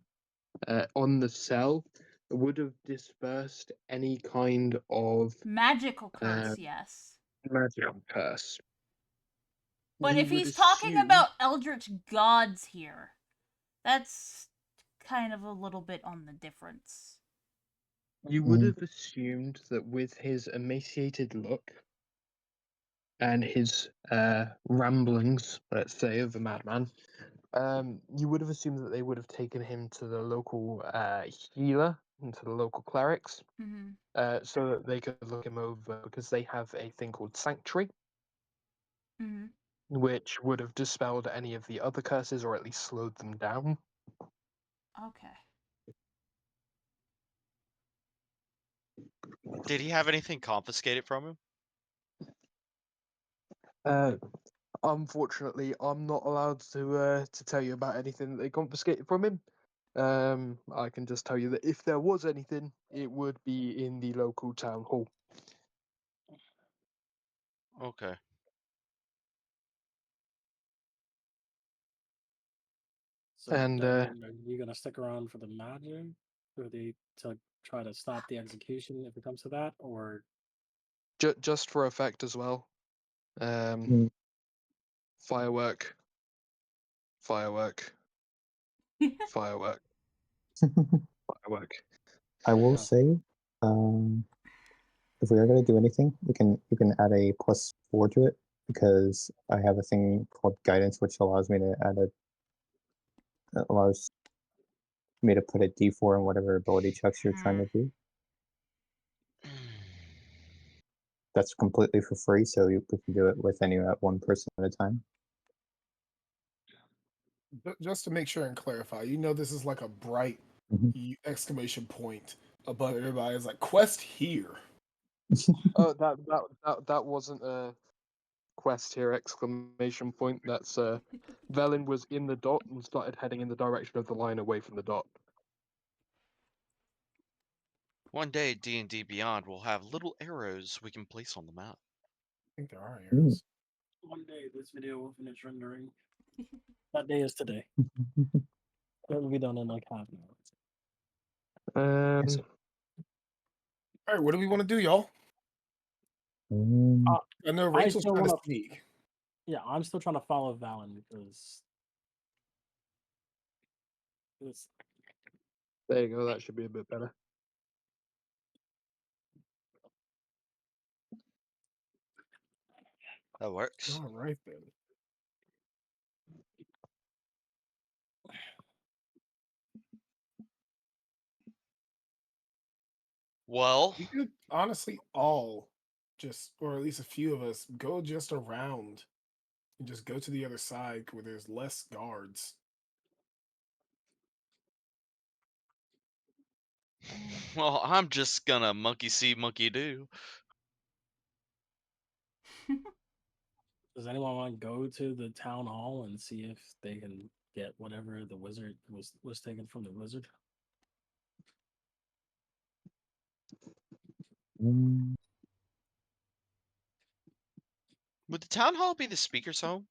S2: cell would have dispersed any kind of
S4: Magical curse, yes.
S2: magical curse.
S4: But
S2: You
S4: if
S2: would
S4: he's talking
S2: assume-
S4: about eldritch gods here, that's kind of a little bit on the difference.
S2: You would have assumed that with his emaciated look,
S7: and his ramblings, let's say, of a madman, you would have assumed that they would have taken him to the local healer and to the local clerics,
S4: Mm-hmm.
S7: so that they could look him over, because they have a thing called sanctuary,
S4: Mm-hmm.
S7: which would have dispelled any of the other curses or at least slowed them down.
S4: Okay.
S3: Did he have anything confiscated from him?
S7: Unfortunately, I'm not allowed to tell you about anything that they confiscated from him. I can just tell you that if there was anything, it would be in the local town hall.
S3: Okay.
S5: So,
S7: And
S5: Diamond, are you gonna stick around for the magic, or to try to stop the execution if it comes to that, or
S7: just for effect as well.
S6: Mm.
S7: Firework, firework, firework, firework.
S6: I will
S5: Oh.
S6: say, if we are going to do anything, you can add a +4 to it, because I have a thing called guidance, which allows me to allows me to put a D4 in whatever ability checks you're trying to do. That's completely for free, so we can do it with one person at a time.
S1: Just to make sure and clarify, this is like a bright exclamation point above everybody. It's like quest here.
S7: Oh, that wasn't a quest here! Exclamation point. That's Velen was in the dot and started heading in the direction of the line away from the dot.
S3: One day, D&D Beyond will have little arrows we can place on the map.
S1: I think there are arrows.
S5: one day this video will finish rendering? That day is today. It will be done in like half an hour.
S6: Yes.
S1: All right, what do we want to do, y'all? I know
S5: I
S1: Rachel's
S5: still
S1: trying to
S5: wanna-
S1: sneak.
S5: Yeah, I'm still trying to follow Valen because it's
S7: There you go. That should be a bit better.
S3: That works.
S1: All right then.
S3: Well,
S1: We could honestly all just, or at least a few of us, go just around and just go to the other side where there's less guards.
S3: well, I'm just gonna monkey see, monkey do.
S5: Does anyone want to go to the town hall and see if they can get whatever the wizard was taken from the wizard?
S3: Would the town hall be the speaker's home?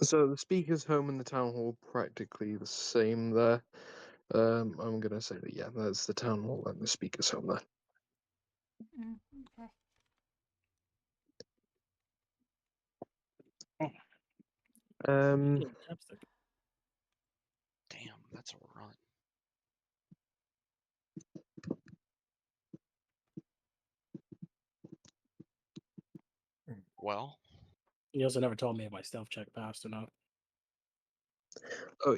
S7: So the speaker's home and the town hall practically the same there. I'm gonna say that yeah, that's the town hall and the speaker's home there.
S4: Okay.
S5: Yeah, chapstick.
S3: Damn, that's a run. Well,
S5: He also never told me if my stealth check passed or not.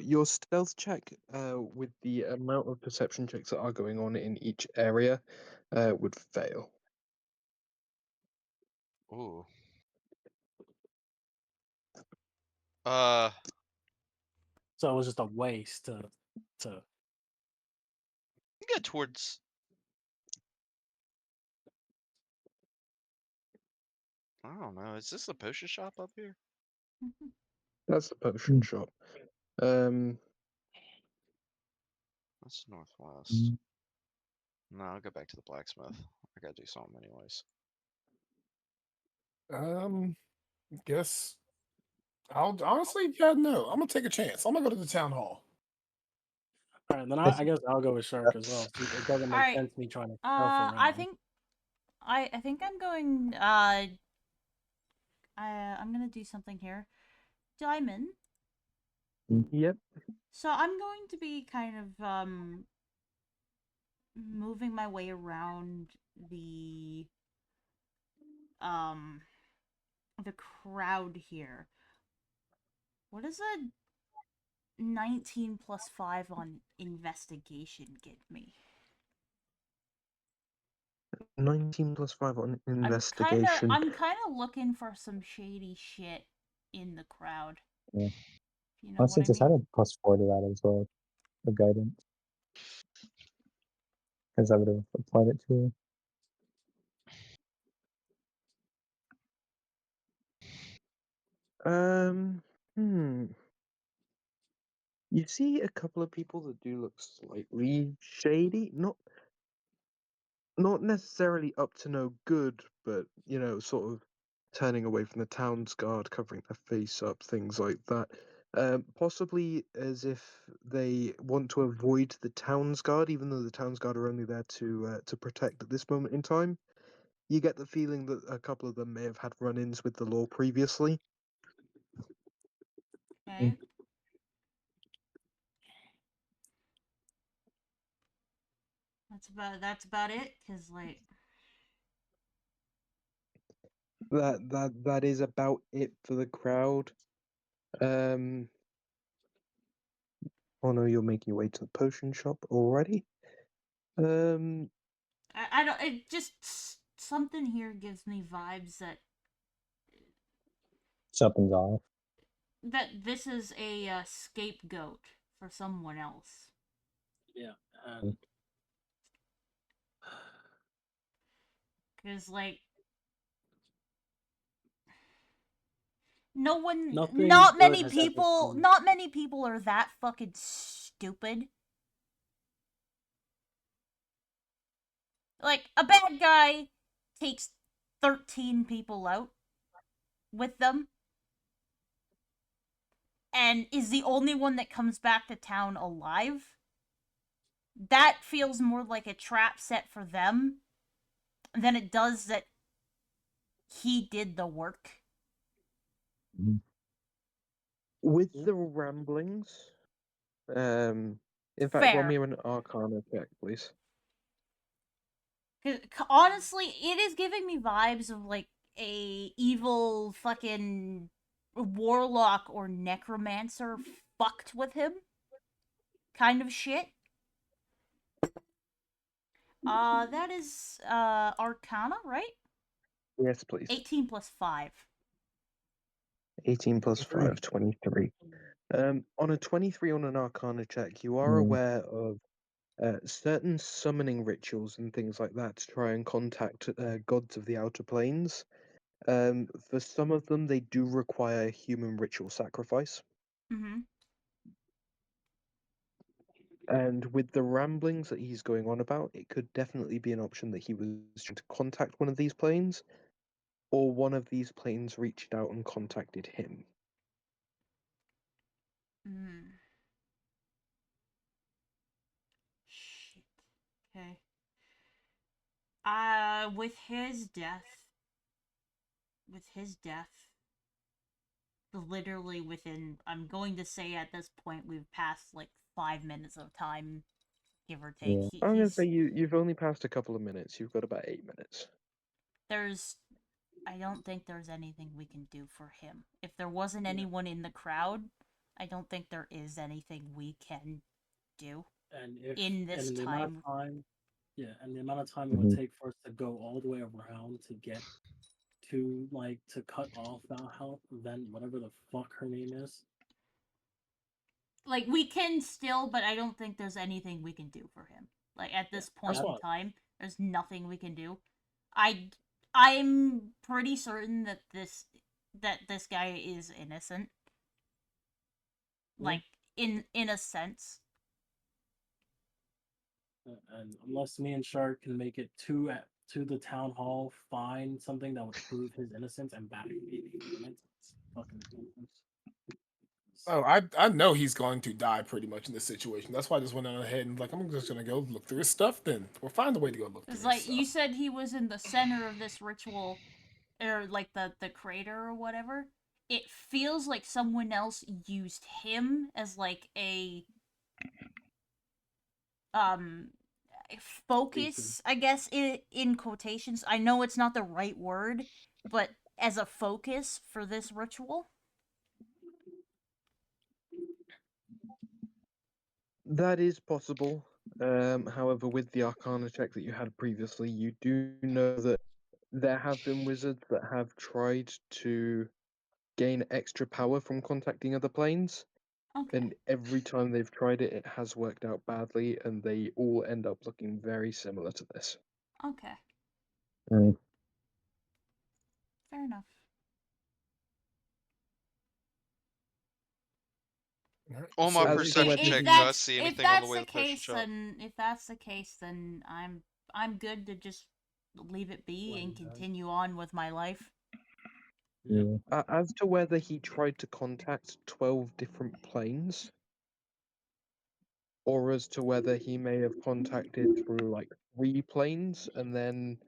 S7: Your stealth check, with the amount of perception checks that are going on in each area, would fail.
S3: ooh.
S5: So it was just a waste to
S3: Get towards. I don't know. Is this a potion shop up here?
S7: That's the potion shop.
S3: That's northwest. No, I'll go back to the blacksmith. I gotta do something anyways.
S1: Guess I'll honestly, yeah, no. I'm gonna take a chance. I'm gonna go to the town hall.
S5: All right, then I guess I'll go with Shark as well. Since it doesn't make
S4: Alright,
S5: sense me trying to stealth around.
S4: I think I'm going. I'm gonna do something here. Diamond.
S7: Yep.
S4: So I'm going to be kind of moving my way around the the crowd here. What does a 19 plus 5 on investigation get me?
S2: 19 plus 5 on
S4: I'm
S2: investigation.
S4: kind of looking for some shady shit in the crowd.
S6: Yeah.
S4: You know
S6: Honestly,
S4: what I
S6: just
S4: mean?
S6: add a +4 to that as well, the guidance. Because I would have applied it to
S2: Hmm. You see a couple of people that do look slightly shady, not necessarily up to no good, but sort of turning away from the town's guard, covering their face up, things like that. Possibly as if they want to avoid the town's guard, even though the town's guard are only there to protect at this moment in time. You get the feeling that a couple of them may have had run-ins with the law previously.
S4: Okay. That's about it. Cause like
S2: That is about it for the crowd. Oh no, you're making your way to the potion shop already.
S4: I don't. It just something here gives me vibes
S6: something's off.
S4: that this is a scapegoat for someone else.
S5: Yeah.
S4: Cause like not
S5: Nothing good
S4: many
S5: has ever
S4: people,
S5: come.
S4: not many people are that fucking stupid. Like a bad guy takes 13 people out with them and is the only one that comes back to town alive. That feels more like a trap set for them than it does that he did the work.
S2: With the ramblings, in fact, roll
S4: Fair.
S2: me an Arcana check, please.
S4: Honestly, it is giving me vibes of like a evil fucking warlock or necromancer fucked with him kind of shit. That is Arcana, right?
S2: Yes, please.
S4: 18 plus 5.
S2: 18 plus 5, 23. On a 23 on an Arcana check, you are
S6: Mm.
S2: aware of certain summoning rituals and things like that to try and contact gods of the outer planes. For some of them, they do require human ritual sacrifice.
S4: Mm-hmm.
S2: And with the ramblings that he's going on about, it could definitely be an option that he was trying to contact one of these planes, or one of these planes reached out and contacted him.
S4: Mm. Shit. Okay. With his death, literally within, I'm going to say at this point, we've passed like 5 minutes of time, give or take.
S6: Yeah.
S2: I'm going to say you've only passed a couple of minutes. You've got about 8 minutes.
S4: I don't think there's anything we can do for him. If there wasn't anyone in the crowd, I don't think there is anything we can do
S5: And if
S4: in this
S5: and the amount of time, and the amount of time it would take for us to go all the way around to get to to cut off Valhalla, then whatever the fuck her name is.
S4: Like we can still, but I don't think there's anything we can do for him. Like at this point in time, there's nothing we can do. I'm pretty certain that this guy is innocent. Like in a sense.
S5: And unless me and Shark can make it to the town hall, find something that would prove his innocence and back fucking innocence.
S1: Oh, I know he's going to die pretty much in this situation. That's why I just went on ahead and I'm just gonna go look through his stuff then. Or find a way to go look through
S4: It's
S1: his
S4: like
S1: stuff.
S4: you said he was in the center of this ritual, or like the crater or whatever. It feels like someone else used him as like a focus, I guess, in quotations. I know it's not the right word, but as a focus for this ritual?
S2: That is possible. However, with the Arcana check that you had previously, you do know that there have been wizards that have tried to gain extra power from contacting other planes,
S4: Okay.
S2: and every time they've tried it, it has worked out badly, and they all end up looking very similar to this.
S4: Okay.
S6: Mm.
S4: Fair enough.
S1: Alright,
S3: On my
S1: so
S2: As to
S3: perception
S2: whether
S3: check,
S2: he-
S3: do I see anything on the way to the potion shop?
S4: If that's the case, then I'm good to just leave it be
S5: Let
S4: and
S5: him die.
S4: continue on with my life.
S6: Yeah.
S2: As to whether he tried to contact 12 different planes, or as to whether he may have contacted through like 3 planes and then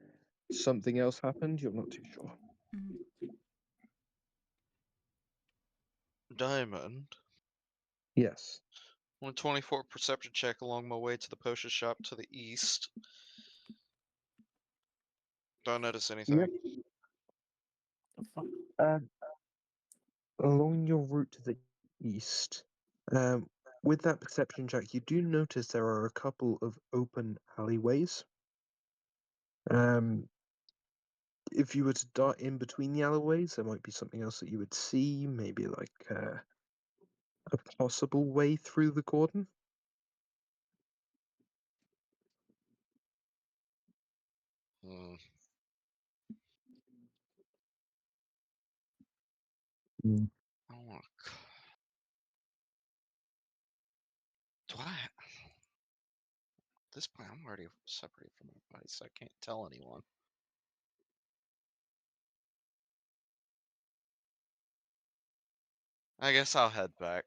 S2: something else happened, you're not too sure.
S4: Mhm.
S3: Diamond.
S2: Yes.
S3: On a 24 perception check along my way to the potion shop to the east. Don't notice anything.
S2: Yep.
S5: The fuck?
S2: Along your route to the east, with that perception check, you do notice there are a couple of open alleyways. If you were to dart in between the alleyways, there might be something else that you would see, maybe like a possible way through the cordon.
S3: Hmm.
S6: Mm.
S3: I don't want to. Do I? At this point, I'm already separated from my body, so I can't tell anyone. I guess I'll head back.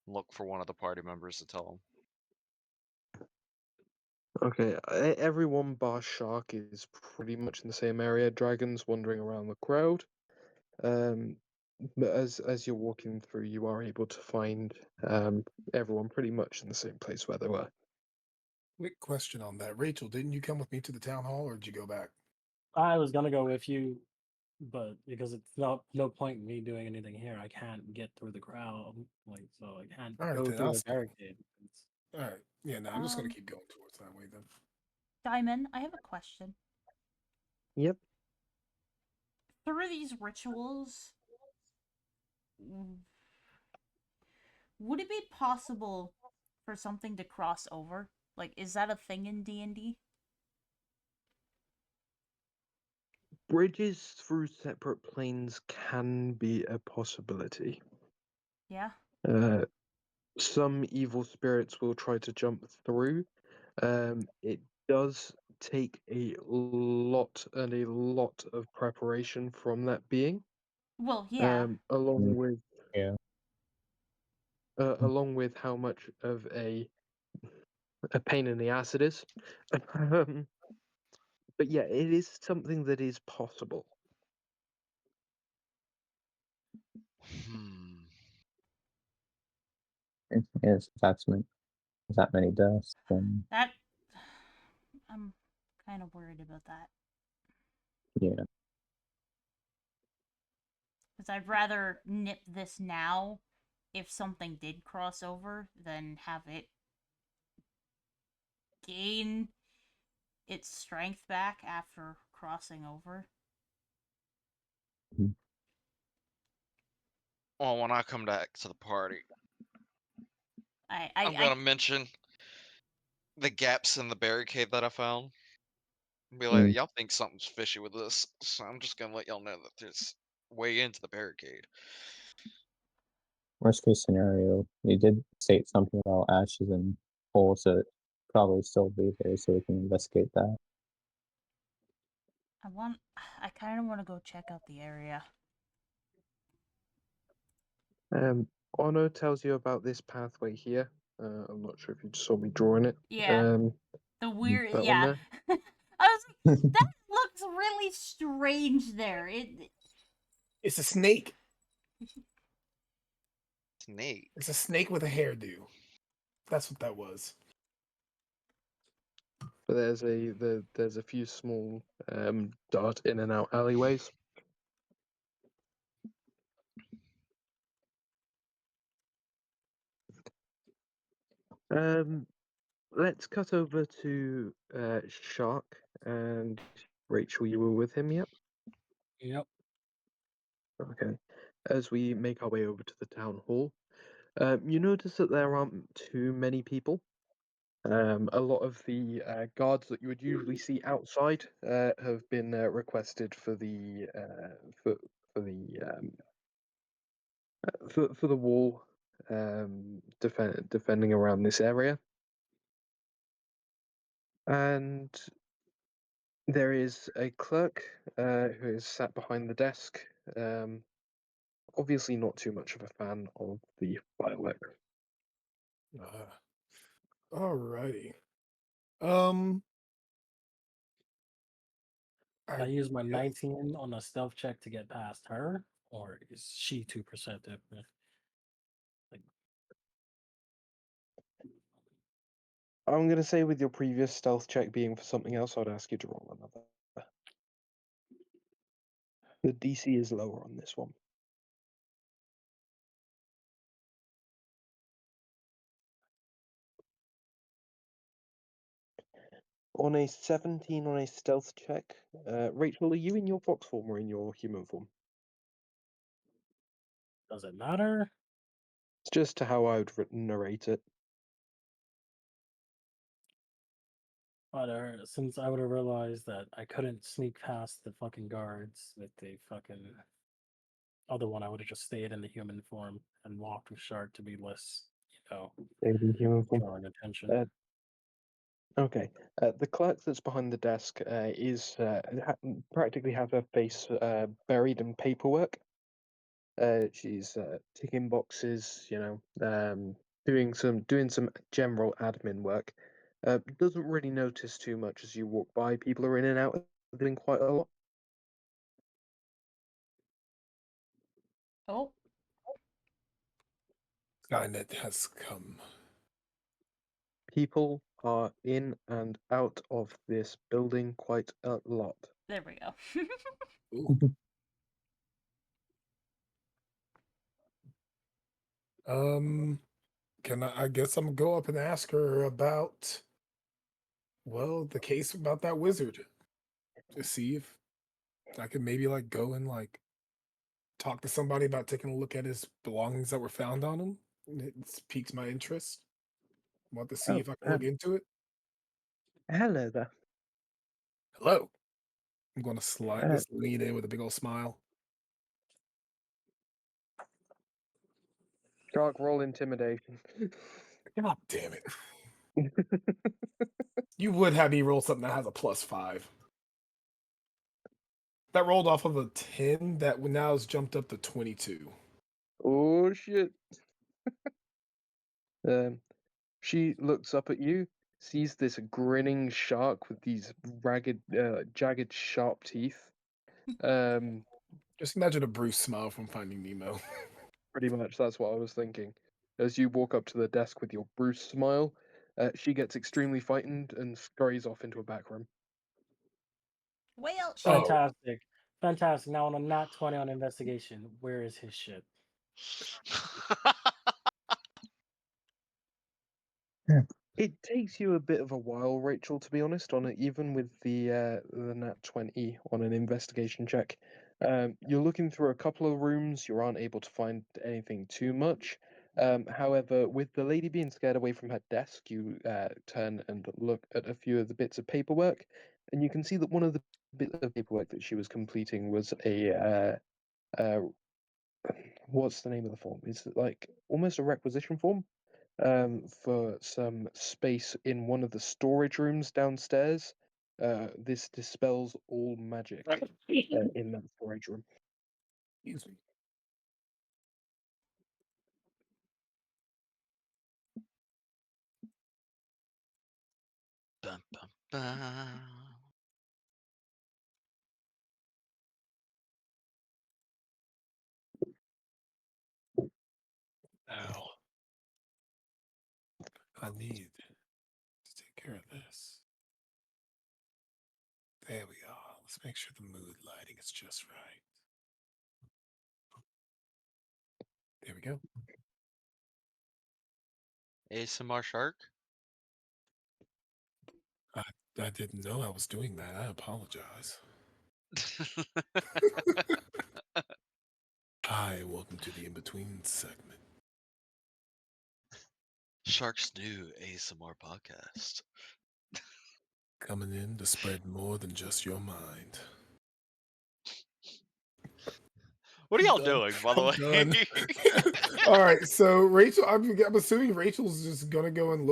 S3: Look for one of the party members to tell them.
S2: Okay, everyone bar Shark is pretty much in the same area. Dragons wandering around the crowd. But as you're walking through, you are able to find everyone pretty much in the same place where they were.
S1: quick question on that. Rachel, didn't you come with me to the town hall or did you go back?
S5: I was gonna go with you, but because it's no point in me doing anything here, I can't get through the crowd. Like, so I can't
S1: Alright,
S5: go
S1: then
S5: through
S1: I'll
S5: a
S1: stay.
S5: barricade.
S1: Alright. Yeah, no, I'm just gonna
S4: Um,
S1: keep going towards that way then.
S4: Diamond, I have a question.
S2: Yep.
S4: Through these rituals, would it be possible for something to cross over? Like, is that a thing in D&D?
S2: Bridges through separate planes can be a possibility.
S4: Yeah.
S2: Some evil spirits will try to jump through. It does take a lot of preparation from that being.
S4: Well, yeah.
S2: Along with
S6: Yeah.
S2: along with how much of a pain in the ass it is. But yeah, it is something that is possible.
S3: Hmm.
S6: Yes, that's that many deaths. Then
S4: That I'm kind of worried about that.
S6: yeah.
S4: Because I'd rather nip this now if something did cross over than have it gain its strength back after crossing over.
S3: Well, when I come back to the party,
S4: I
S3: I'm gonna mention the gaps in the barricade that I found. Be like,
S6: Mm.
S3: y'all think something's fishy with this, so I'm just gonna let y'all know that there's way into the barricade.
S6: Worst case scenario, you did state something about ashes and holes, so it probably still be there, so we can investigate that.
S4: I kind of want to go check out the area.
S2: Ono tells you about this pathway here. I'm not sure if you saw me drawing it.
S4: Yeah. The weird,
S2: But on
S4: yeah.
S2: there,
S4: I was like, that looks really strange there.
S1: It's a snake.
S3: Snake.
S1: It's a snake with a hairdo. That's what that was.
S2: but there's a few small dart in and out alleyways. Let's cut over to Shark and Rachel. You were with him, yep?
S5: Yep.
S2: Okay. As we make our way over to the town hall, you notice that there aren't too many people. A lot of the guards that you would usually see outside have been requested for the for the for the wall, defending around this area. And there is a clerk who is sat behind the desk. Obviously, not too much of a fan of the fireworks.
S1: Alrighty.
S5: I use my 19 on a stealth check to get past her, or is she too perceptive? Like,
S2: I'm going to say with your previous stealth check being for something else, I'd ask you to roll another. The DC is lower on this one. On a 17 on a stealth check, Rachel, are you in your fox form or in your human form?
S5: does it matter?
S2: It's just to how I would narrate it.
S5: But since I would have realized that I couldn't sneak past the fucking guards with the fucking other one, I would have just stayed in the human form and walked with Shark to be less,
S2: In human form.
S5: drawing attention.
S2: Okay. The clerk that's behind the desk is practically has her face buried in paperwork. She's ticking boxes, doing some general admin work. Doesn't really notice too much as you walk by. People are in and out, doing quite a lot.
S4: Oh,
S1: Skynet has come.
S2: People are in and out of this building quite a lot.
S4: there we go.
S1: Ooh. I guess I'm gonna go up and ask her about, well, the case about that wizard. To see if I could maybe go and talk to somebody about taking a look at his belongings that were found on him. It piques my interest. Want to see if I can look into it.
S2: Hello there.
S1: Hello. I'm gonna just lean in with a big old smile.
S2: Shark, roll intimidation.
S1: God damn it. You would have me roll something that has a +5. That rolled off of a 10 that now has jumped up to 22.
S2: Oh shit. She looks up at you, sees this grinning shark with these ragged, jagged, sharp teeth.
S1: Just imagine a Bruce smile from Finding Nemo.
S2: Pretty much, that's what I was thinking. As you walk up to the desk with your Bruce smile, she gets extremely frightened and scurries off into a back room.
S4: Well, shit.
S5: Fantastic. Fantastic. Now on a nat 20 on investigation, where is his shit?
S2: It takes you a bit of a while, Rachel, to be honest, on it, even with the nat 20 on an investigation check. You're looking through a couple of rooms, you aren't able to find anything too much. However, with the lady being scared away from her desk, you turn and look at a few of the bits of paperwork, and you can see that one of the bits of paperwork that she was completing was a what's the name of the form? It's like almost a requisition form for some space in one of the storage rooms downstairs. This dispels all magic in that storage room.
S1: Excuse me.
S3: Bum, bum, bum.
S1: Now, I need to take care of this. There we are. Let's make sure the mood lighting is just right. There we go.
S3: ASMR shark?
S1: I didn't know I was doing that. I apologize. Hi, welcome to the In-Between segment.
S3: Shark's new ASMR podcast.
S1: Coming in to spread more than just your mind.
S3: What are y'all
S1: Done.
S3: doing, by the
S1: I'm
S3: way?
S1: done. All right, so Rachel, I'm assuming Rachel's just gonna go and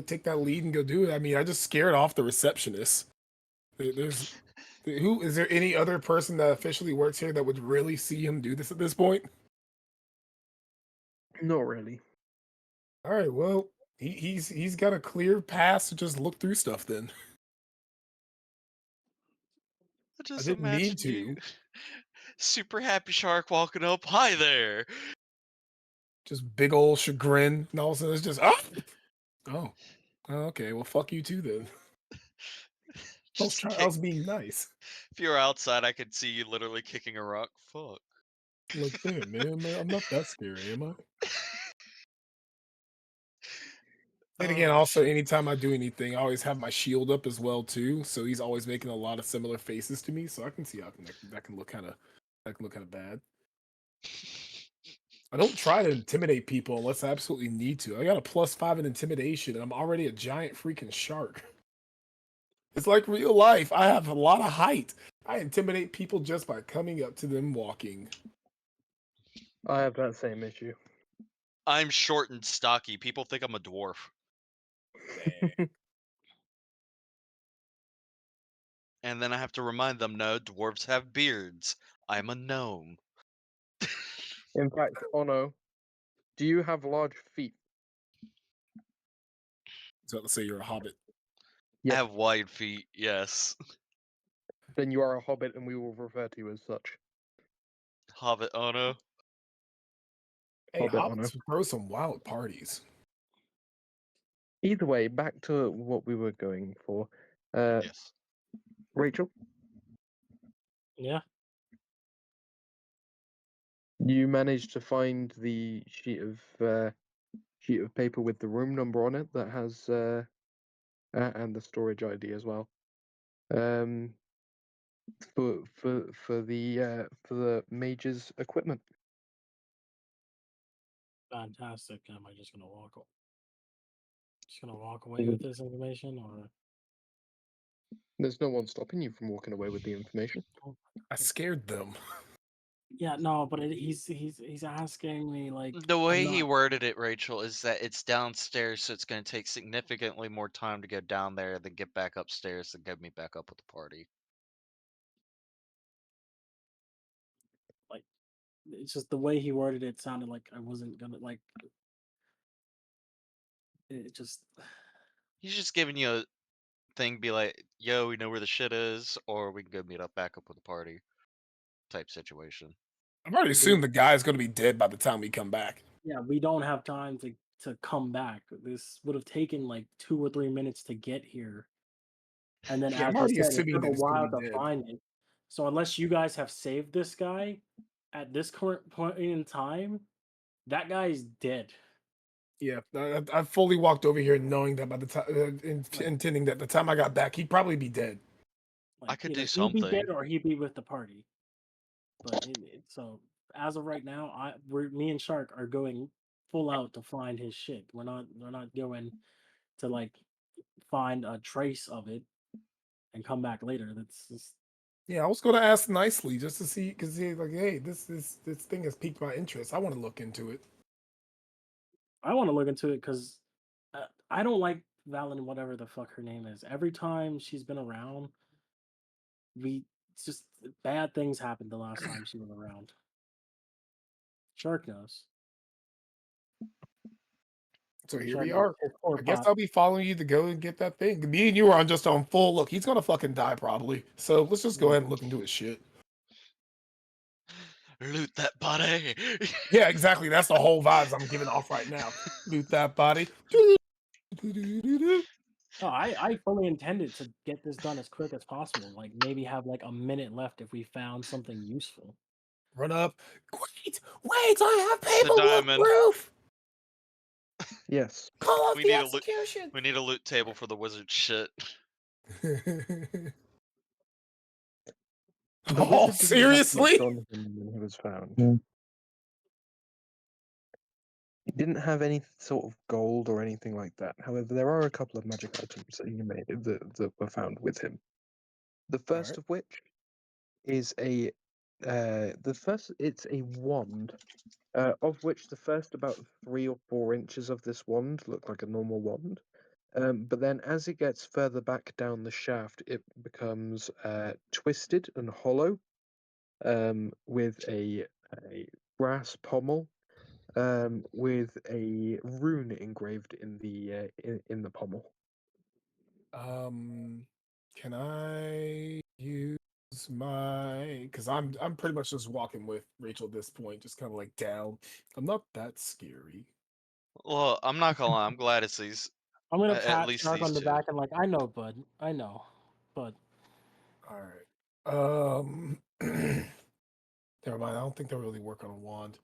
S1: take that lead and go do it. I mean, I just scared off the receptionist. Is there any other person that officially works here that would really see him do this at this point?
S2: Not really.
S1: All right, well, he's got a clear pass to just look through stuff then.
S3: I just
S1: didn't mean
S3: imagine
S1: to.
S3: you, super happy shark walking up. Hi there.
S1: Just big old chagrin, and all of a sudden it's just oh, okay, well, fuck you too then. I was being nice.
S3: If you were outside, I could see you literally kicking a rock. Fuck.
S1: Like, damn, man, I'm not that scary, am I? And again,
S3: Oh,
S1: also,
S3: shit.
S1: anytime I do anything, I always have my shield up as well too. So he's always making a lot of similar faces to me. So I can see how that can look kind of bad. I don't try to intimidate people unless I absolutely need to. I got a +5 in intimidation, and I'm already a giant freaking shark. It's like real life. I have a lot of height. I intimidate people just by coming up to them walking.
S2: I have that same issue.
S3: I'm short and stocky. People think I'm a dwarf. And then I have to remind them, no, dwarves have beards. I'm a gnome.
S2: In fact, Ono, do you have large feet?
S1: So let's say you're a hobbit.
S3: I
S2: Yes.
S3: have wide feet, yes.
S2: Then you are a hobbit, and we will refer to you as such.
S3: Hobbit Ono.
S1: Hey,
S2: Hobbit Ono.
S1: hobbits throw some wild parties.
S2: Either way, back to what we were going for.
S3: Yes.
S2: Rachel,
S5: Yeah.
S2: you managed to find the sheet of paper with the room number on it that has and the storage ID as well. For the mage's equipment.
S5: Fantastic. Am I just gonna walk away with this information, or
S2: There's no one stopping you from walking away with the information.
S1: I scared them.
S5: yeah, no, but he's asking me like
S3: The way
S5: I'm
S3: he
S5: not,
S3: worded it, Rachel, is that it's downstairs, so it's going to take significantly more time to go down there than get back upstairs and get me back up with the party.
S5: like it's just the way he worded it sounded like I wasn't gonna like it just
S3: He's just giving you a thing, be like, yo, we know where the shit is, or we can go meet up back up with the party type situation.
S1: I've already assumed the guy's going to be dead by the time we come back.
S5: yeah, we don't have time to come back. This would have taken like 2 or 3 minutes to get here. And then,
S1: Yeah, I'm
S5: as you
S1: already
S5: said, it
S1: assuming
S5: took
S1: that
S5: a
S1: he's gonna
S5: while
S1: be
S5: to
S1: dead.
S5: find it. So unless you guys have saved this guy at this current point in time, that guy's dead.
S1: Yeah, I fully walked over here knowing that by the time, intending that the time I got back, he'd probably be dead.
S3: I could
S5: either
S3: do
S5: he'd be
S3: something.
S5: dead or he'd be with the party. But so as of right now, me and Shark are going full out to find his shit. We're not going to like find a trace of it and come back later. That's just
S1: Yeah, I was going to ask nicely just to see, because he's like, hey, this thing has piqued my interest. I want to look into it.
S5: I want to look into it because I don't like Valen, whatever the fuck her name is. Every time she's been around, it's just bad things happened the last time she was around. Shark knows.
S1: So here
S5: Shark
S1: we
S5: knows.
S1: are.
S5: Or
S1: I guess
S5: pot.
S1: I'll be following you to go and get that thing. Me and you are just on full look. He's gonna fucking die probably. So let's just go ahead and look into his shit.
S3: Loot that body.
S1: Yeah, exactly. That's the whole vibes I'm giving off right now. Loot that body.
S5: No, I fully intended to get this done as quick as possible. Like maybe have like a minute left if we found something useful.
S1: Run up. Wait, I have
S3: It's a
S1: paperwork
S3: diamond.
S1: proof.
S7: Yes.
S1: Call off
S3: We
S1: the
S3: need
S1: execution.
S3: We need a loot table for the wizard shit.
S7: The
S1: Oh,
S7: wizard didn't have much
S1: seriously?
S7: on him when he was found.
S6: Mm.
S7: He didn't have any sort of gold or anything like that. However, there are a couple of magic items that he made that were found with him. The first
S1: Alright.
S7: of which is it's a wand, of which the first about 3 or 4 inches of this wand look like a normal wand. But then as it gets further back down the shaft, it becomes twisted and hollow, with a brass pommel, with a rune engraved in the pommel.
S1: Can I use my? Because I'm pretty much just walking with Rachel at this point, just kind of like down. I'm not that scary.
S3: Well, I'm not gonna lie. I'm glad it's these.
S5: I'm gonna
S3: At
S5: pat
S3: least
S5: Shark
S3: these
S5: on the
S3: two.
S5: back and like, I know, bud. I know, bud.
S1: All right. Never mind. I don't think they'll really work on a wand.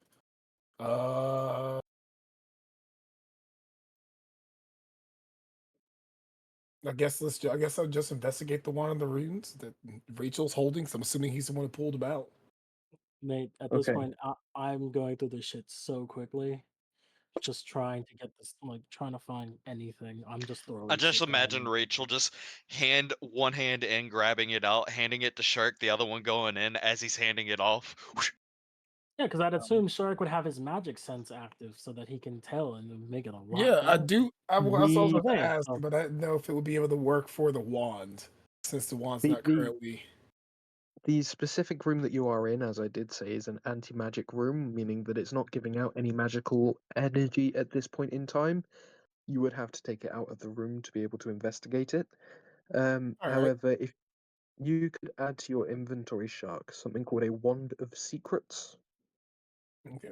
S1: I guess I guess I'll just investigate the wand and the runes that Rachel's holding. So I'm assuming he's the one who pulled them out.
S5: Nate, at this
S7: Okay.
S5: point, I'm going through this shit so quickly. Just trying to get this, like, trying to find anything. I'm just throwing.
S3: I just
S5: shit down.
S3: imagine Rachel just one hand in, grabbing it out, handing it to Shark, the other one going in as he's handing it off.
S5: Yeah, because I'd assume Shark would have his magic sense active so that he can tell and then make it a lot
S1: Yeah, I
S5: better.
S1: do. That's what I was about to
S5: Either,
S1: ask,
S5: so-
S1: but I didn't know if it would be able to work for the wand, since the wand's
S7: The,
S1: not
S7: the
S1: currently.
S7: the specific room that you are in, as I did say, is an anti-magic room, meaning that it's not giving out any magical energy at this point in time. You would have to take it out of the room to be able to investigate it.
S1: All right.
S7: However, if you could add to your inventory, Shark, something called a Wand of Secrets.
S1: Okay.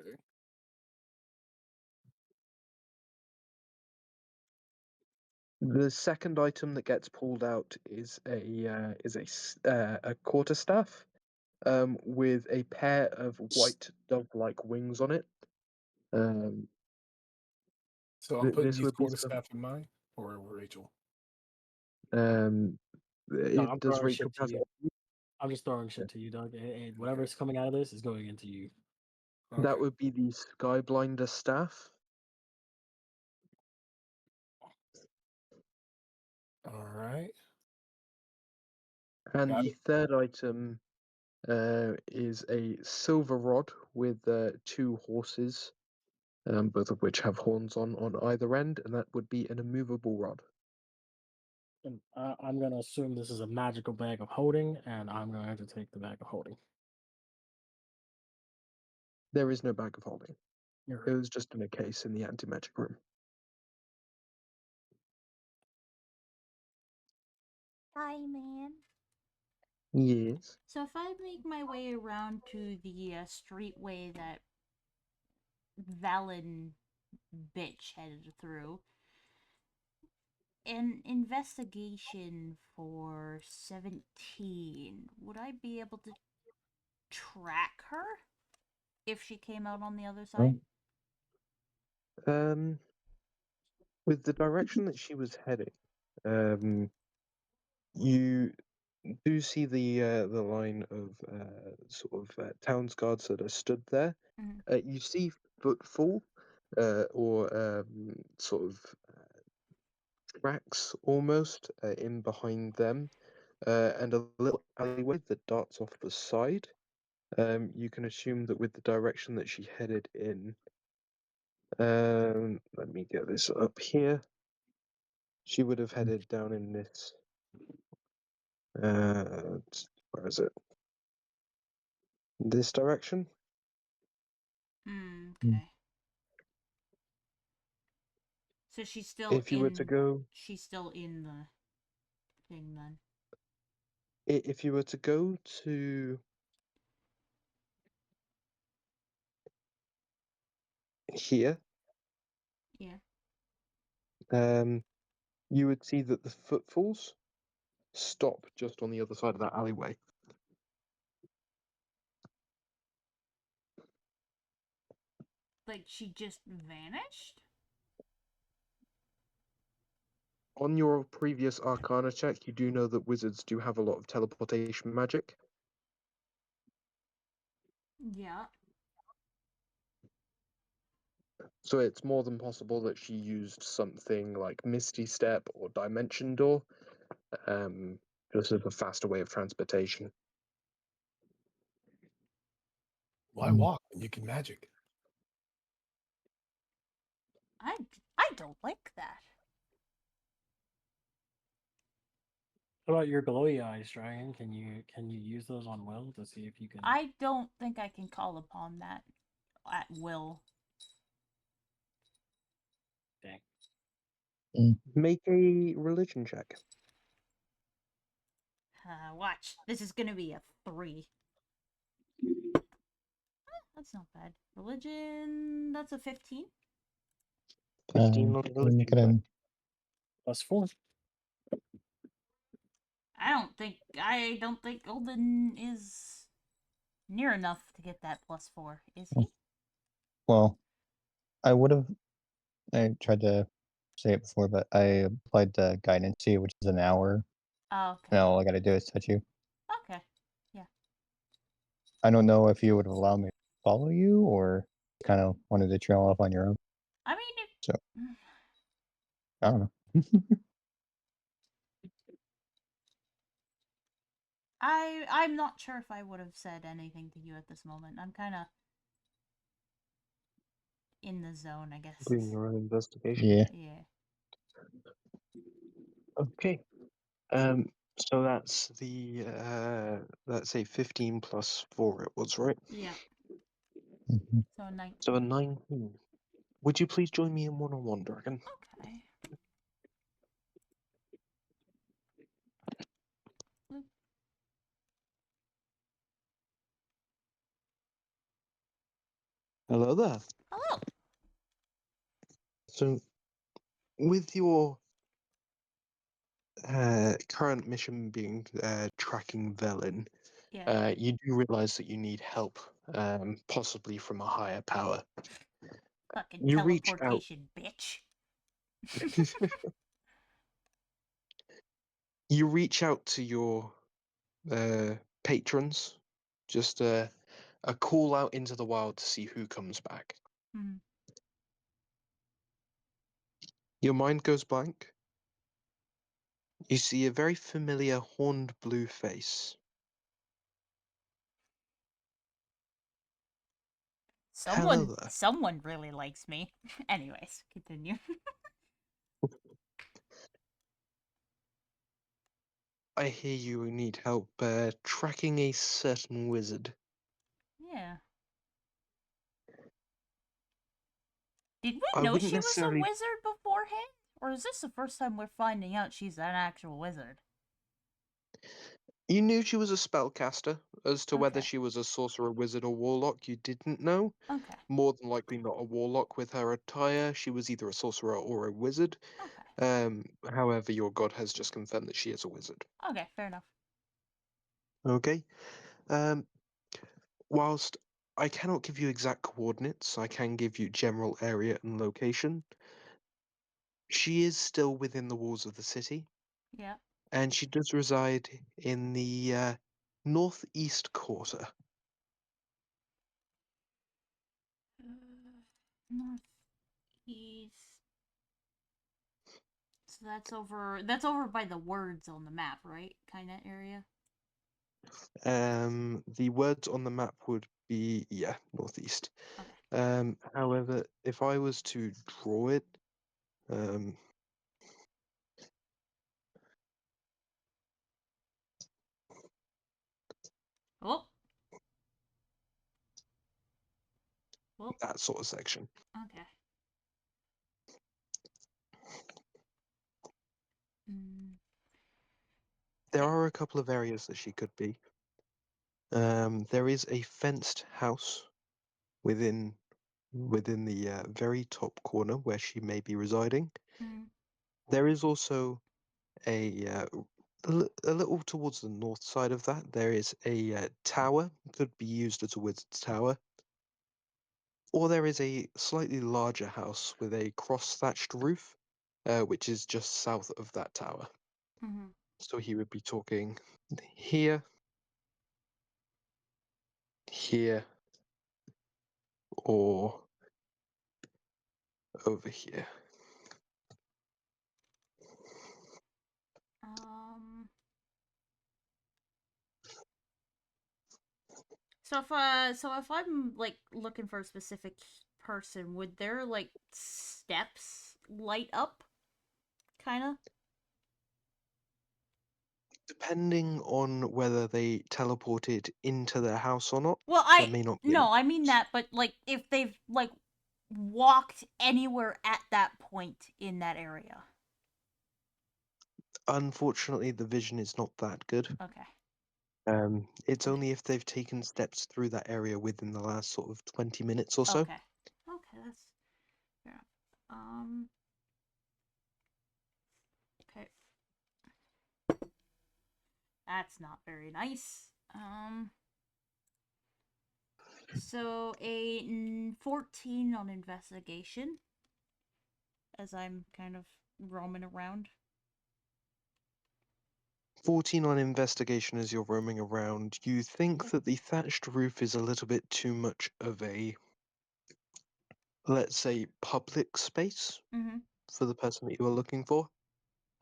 S7: The second item that gets pulled out is a quarterstaff, with a pair of white dove-like wings on it.
S1: So I'm putting
S7: This
S1: these
S7: would be some.
S1: quarterstaff in mine, or Rachel.
S7: Um,
S5: No, I'm
S7: does
S5: throwing
S7: Rachel
S5: shit to
S7: have
S5: you.
S7: it?
S5: I'm just throwing shit to you, Doug. Whatever's coming out of this is going into you.
S1: Okay.
S7: That would be the Skyblinder staff.
S1: All right.
S7: And
S1: Got
S7: the
S1: it.
S7: third item is a silver rod with 2 horses, both of which have horns on either end, and that would be an immovable rod.
S5: And I'm gonna assume this is a magical bag of holding, and I'm going to take the bag of holding.
S7: There is no bag of holding.
S5: You're
S7: It
S5: right.
S7: was just in a case in the anti-magic room.
S4: Hi, man.
S7: Yes.
S4: So if I make my way around to the streetway that Valen bitch headed through, an investigation for 17, would I be able to track her if she came out on the other side?
S7: With the direction that she was heading, you do see the line of towns guards that are stood there.
S4: Mhm.
S7: You see footfall, or sort of tracks almost in behind them, and a little alleyway that darts off the side. You can assume that with the direction that she headed in, let me get this up here. She would have headed down in this. Where is it? This direction.
S4: Okay. So
S7: If you were to go,
S4: she's still in the thing then.
S7: if you were to go to here,
S4: Yeah.
S7: you would see that the footfalls stop just on the other side of that alleyway.
S4: Like she just vanished?
S7: on your previous Arcana check, you do know that wizards do have a lot of teleportation magic.
S4: Yeah.
S7: So it's more than possible that she used something like Misty Step or Dimension Door, just as a faster way of transportation.
S1: Why walk when you can magic?
S4: I don't like that.
S5: What about your glowy eyes, Dragon? Can you use those on Will to see if you can?
S4: I don't think I can call upon that at will.
S5: Dang.
S7: Make a religion check.
S4: Watch. This is gonna be a 3. That's not bad. Religion. That's a 15.
S7: 15 on
S6: Let me
S7: religion
S6: make it
S7: check.
S6: in.
S5: +4.
S4: I don't think Golden is near enough to get that +4, is he?
S6: Well, I would have. I tried to say it before, but I applied the guidance to you, which is an hour.
S4: Oh, okay.
S6: And all I gotta do is touch you.
S4: Okay.
S6: I don't know if you would allow me to follow you, or kind of wanted to trail off on your own.
S4: I mean, if...
S6: So I don't know.
S4: I'm not sure if I would have said anything to you at this moment. I'm kind of in the zone, I guess.
S7: Doing your own investigation.
S6: Yeah.
S4: Yeah.
S7: Okay. So that's a 15 plus 4 it was, right?
S4: Yeah.
S6: hmm
S4: So 19.
S7: So a 19. Would you please join me in one-on-one, Dragon?
S4: Okay. Bloop.
S7: Hello there.
S4: Hello.
S7: So, with your current mission being tracking Velen,
S4: Yeah.
S7: you do realize that you need help, possibly from a higher power.
S4: Fucking
S7: You reach out.
S4: teleportation, bitch.
S7: You reach out to your patrons, just a call out into the wild to see who comes back.
S4: Hmm.
S7: Your mind goes blank. You see a very familiar horned blue face. Hello there.
S4: Someone really likes me. Anyways, continue.
S7: I hear you need help tracking a certain wizard.
S4: Yeah. Did we
S7: I
S4: know
S7: wouldn't
S4: she was a
S7: necessarily.
S4: wizard beforehand? Or is this the first time we're finding out she's an actual wizard?
S7: You knew she was a spellcaster. As to whether
S4: Okay.
S7: she was a sorcerer, wizard, or warlock, you didn't know.
S4: Okay.
S7: More than likely not a warlock with her attire. She was either a sorcerer or a wizard.
S4: Okay.
S7: However, your god has just confirmed that she is a wizard.
S4: Okay, fair enough.
S7: Okay. Um, whilst I cannot give you exact coordinates, I can give you general area and location. She is still within the walls of the city,
S4: Yeah.
S7: and she does reside in the northeast quarter.
S4: Northeast. So that's over by the words on the map, right? Kinda area.
S7: The words on the map would be, yeah, northeast.
S4: Okay.
S7: However, if I was to draw it, um,
S4: Oh. Well,
S7: that sort of section.
S4: okay. Mm,
S7: There are a couple of areas that she could be. There is a fenced house within the very top corner where she may be residing.
S4: mm,
S7: There is also a little towards the north side of that. There is a tower, could be used as a wizard's tower, or there is a slightly larger house with a cross thatched roof. which is just south of that tower.
S4: Mm-hmm.
S7: So he would be talking here, here, or over here.
S4: So if I'm like looking for a specific person, would their like steps light up? Kind of.
S7: Depending on whether they teleported into their house or not,
S4: Well,
S7: there may not be any.
S4: I mean that, but like if they've like walked anywhere at that point in that area.
S7: Unfortunately, the vision is not that good.
S4: Okay.
S7: It's only if they've taken steps through that area within the last sort of 20 minutes or so.
S4: Okay. Okay, that's fair enough. Okay. That's not very nice. So a 14 on investigation, as I'm kind of roaming around.
S7: 14 on investigation as you're roaming around. You think that the thatched roof is a little bit too much of a, let's say, public space
S4: Mm-hmm.
S7: for the person that you are looking for.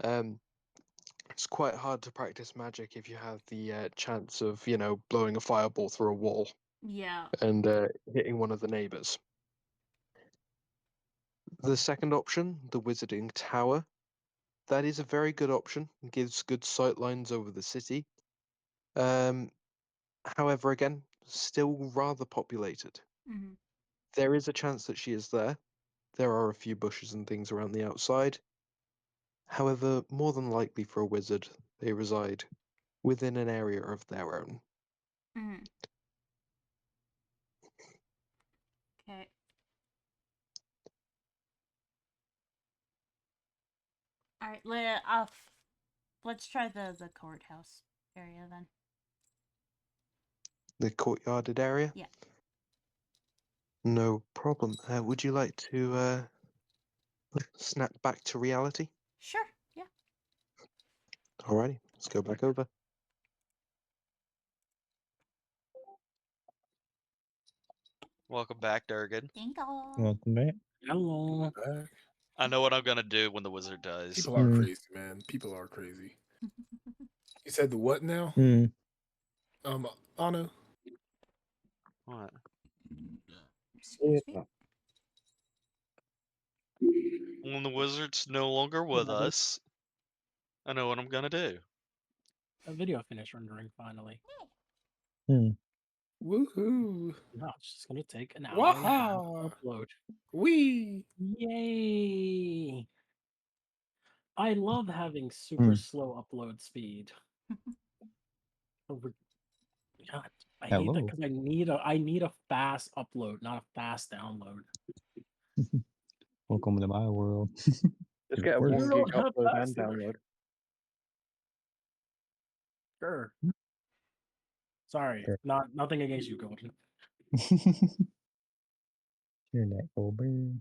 S7: It's quite hard to practice magic if you have the chance of, blowing a fireball through a wall
S4: Yeah.
S7: and hitting one of the neighbors. The second option, the Wizarding Tower, that is a very good option. It gives good sight lines over the city. However, again, still rather populated.
S4: Mm-hmm.
S7: There is a chance that she is there. There are a few bushes and things around the outside. However, more than likely for a wizard, they reside within an area of their own.
S4: Mm-hmm. Okay. All right. Let's try the courthouse area then.
S7: The courtyarded area?
S4: Yeah.
S7: No problem. Would you like to snap back to reality?
S4: Sure. Yeah.
S7: Alrighty, let's go back over.
S3: Welcome back, Durgan.
S4: Ding dong.
S6: Welcome back.
S5: Hello.
S3: I know what I'm gonna do when the wizard dies.
S1: People are crazy, man. People are crazy. You said the what now? Anna.
S3: What?
S4: Excuse me.
S3: When the wizard's no longer with us, I know what I'm gonna do.
S5: A video finished rendering finally.
S1: Woohoo!
S5: No, it's just gonna take an hour and a half to
S1: Wow!
S5: upload.
S1: Wee!
S5: Yay! I love having super slow upload speed. God, I hate that
S6: Hello.
S5: because I need a fast upload, not a fast download.
S6: Welcome to my world.
S7: Just
S6: It
S7: get a
S6: works.
S7: 1
S5: You
S7: gig
S5: don't have
S7: upload
S5: fast
S7: and download.
S5: Sure. Sorry,
S6: Sure.
S5: nothing against you, Golden.
S6: You're that old bird.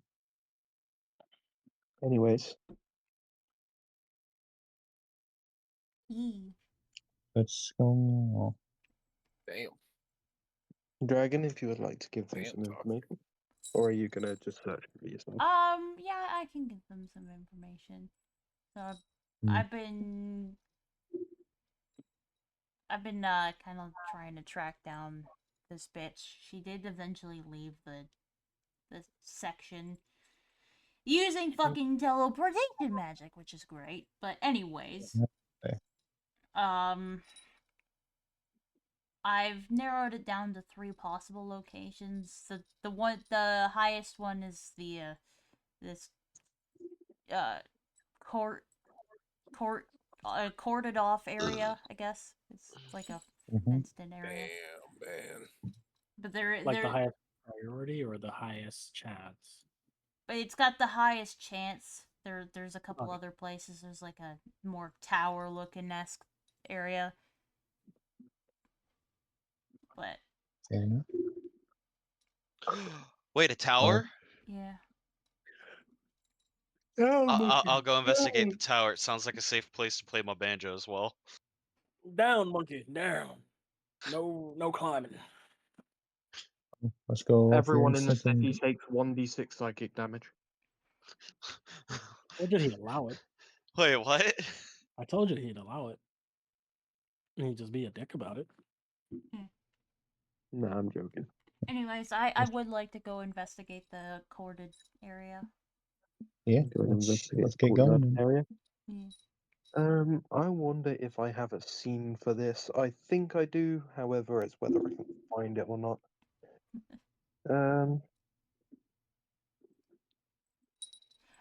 S7: Anyways,
S4: Yee.
S6: Let's go.
S1: Damn.
S7: Dragon, if you would like to give them
S1: Damn,
S7: some
S1: Doc.
S7: information. Or are you going to just search for yourself?
S4: Yeah, I can give them some information. So I've been kind of trying to track down this bitch. She did eventually leave the section using fucking teleportation magic, which is great. But anyways,
S6: Okay.
S4: I've narrowed it down to 3 possible locations. The highest one is the this court corded off area, I guess. It's like a fenced in area.
S1: Damn, man.
S4: But there
S5: Like the highest priority or the highest chance?
S4: but it's got the highest chance. There's a couple
S5: Okay.
S4: other places. There's like a more tower looking esque area. But
S6: Fair enough.
S3: Wait, a tower?
S4: yeah.
S3: I'll go investigate the tower. It sounds like a safe place to play my banjo as well.
S5: Down, monkey, down. No climbing.
S6: Let's go.
S7: Everyone in the
S6: sit and-
S7: city takes 1d6 psychic damage.
S5: Or did he allow it?
S3: Wait, what?
S5: I told you he'd allow it. And he'd just be a dick about it.
S7: Nah, I'm joking.
S4: Anyways, I would like to go investigate the corded area.
S6: Yeah,
S7: Go and
S6: let's
S7: investigate
S6: get
S7: courtyard
S6: going.
S7: area.
S4: Yeah.
S7: I wonder if I have a scene for this. I think I do. However, it's whether I can find it or not.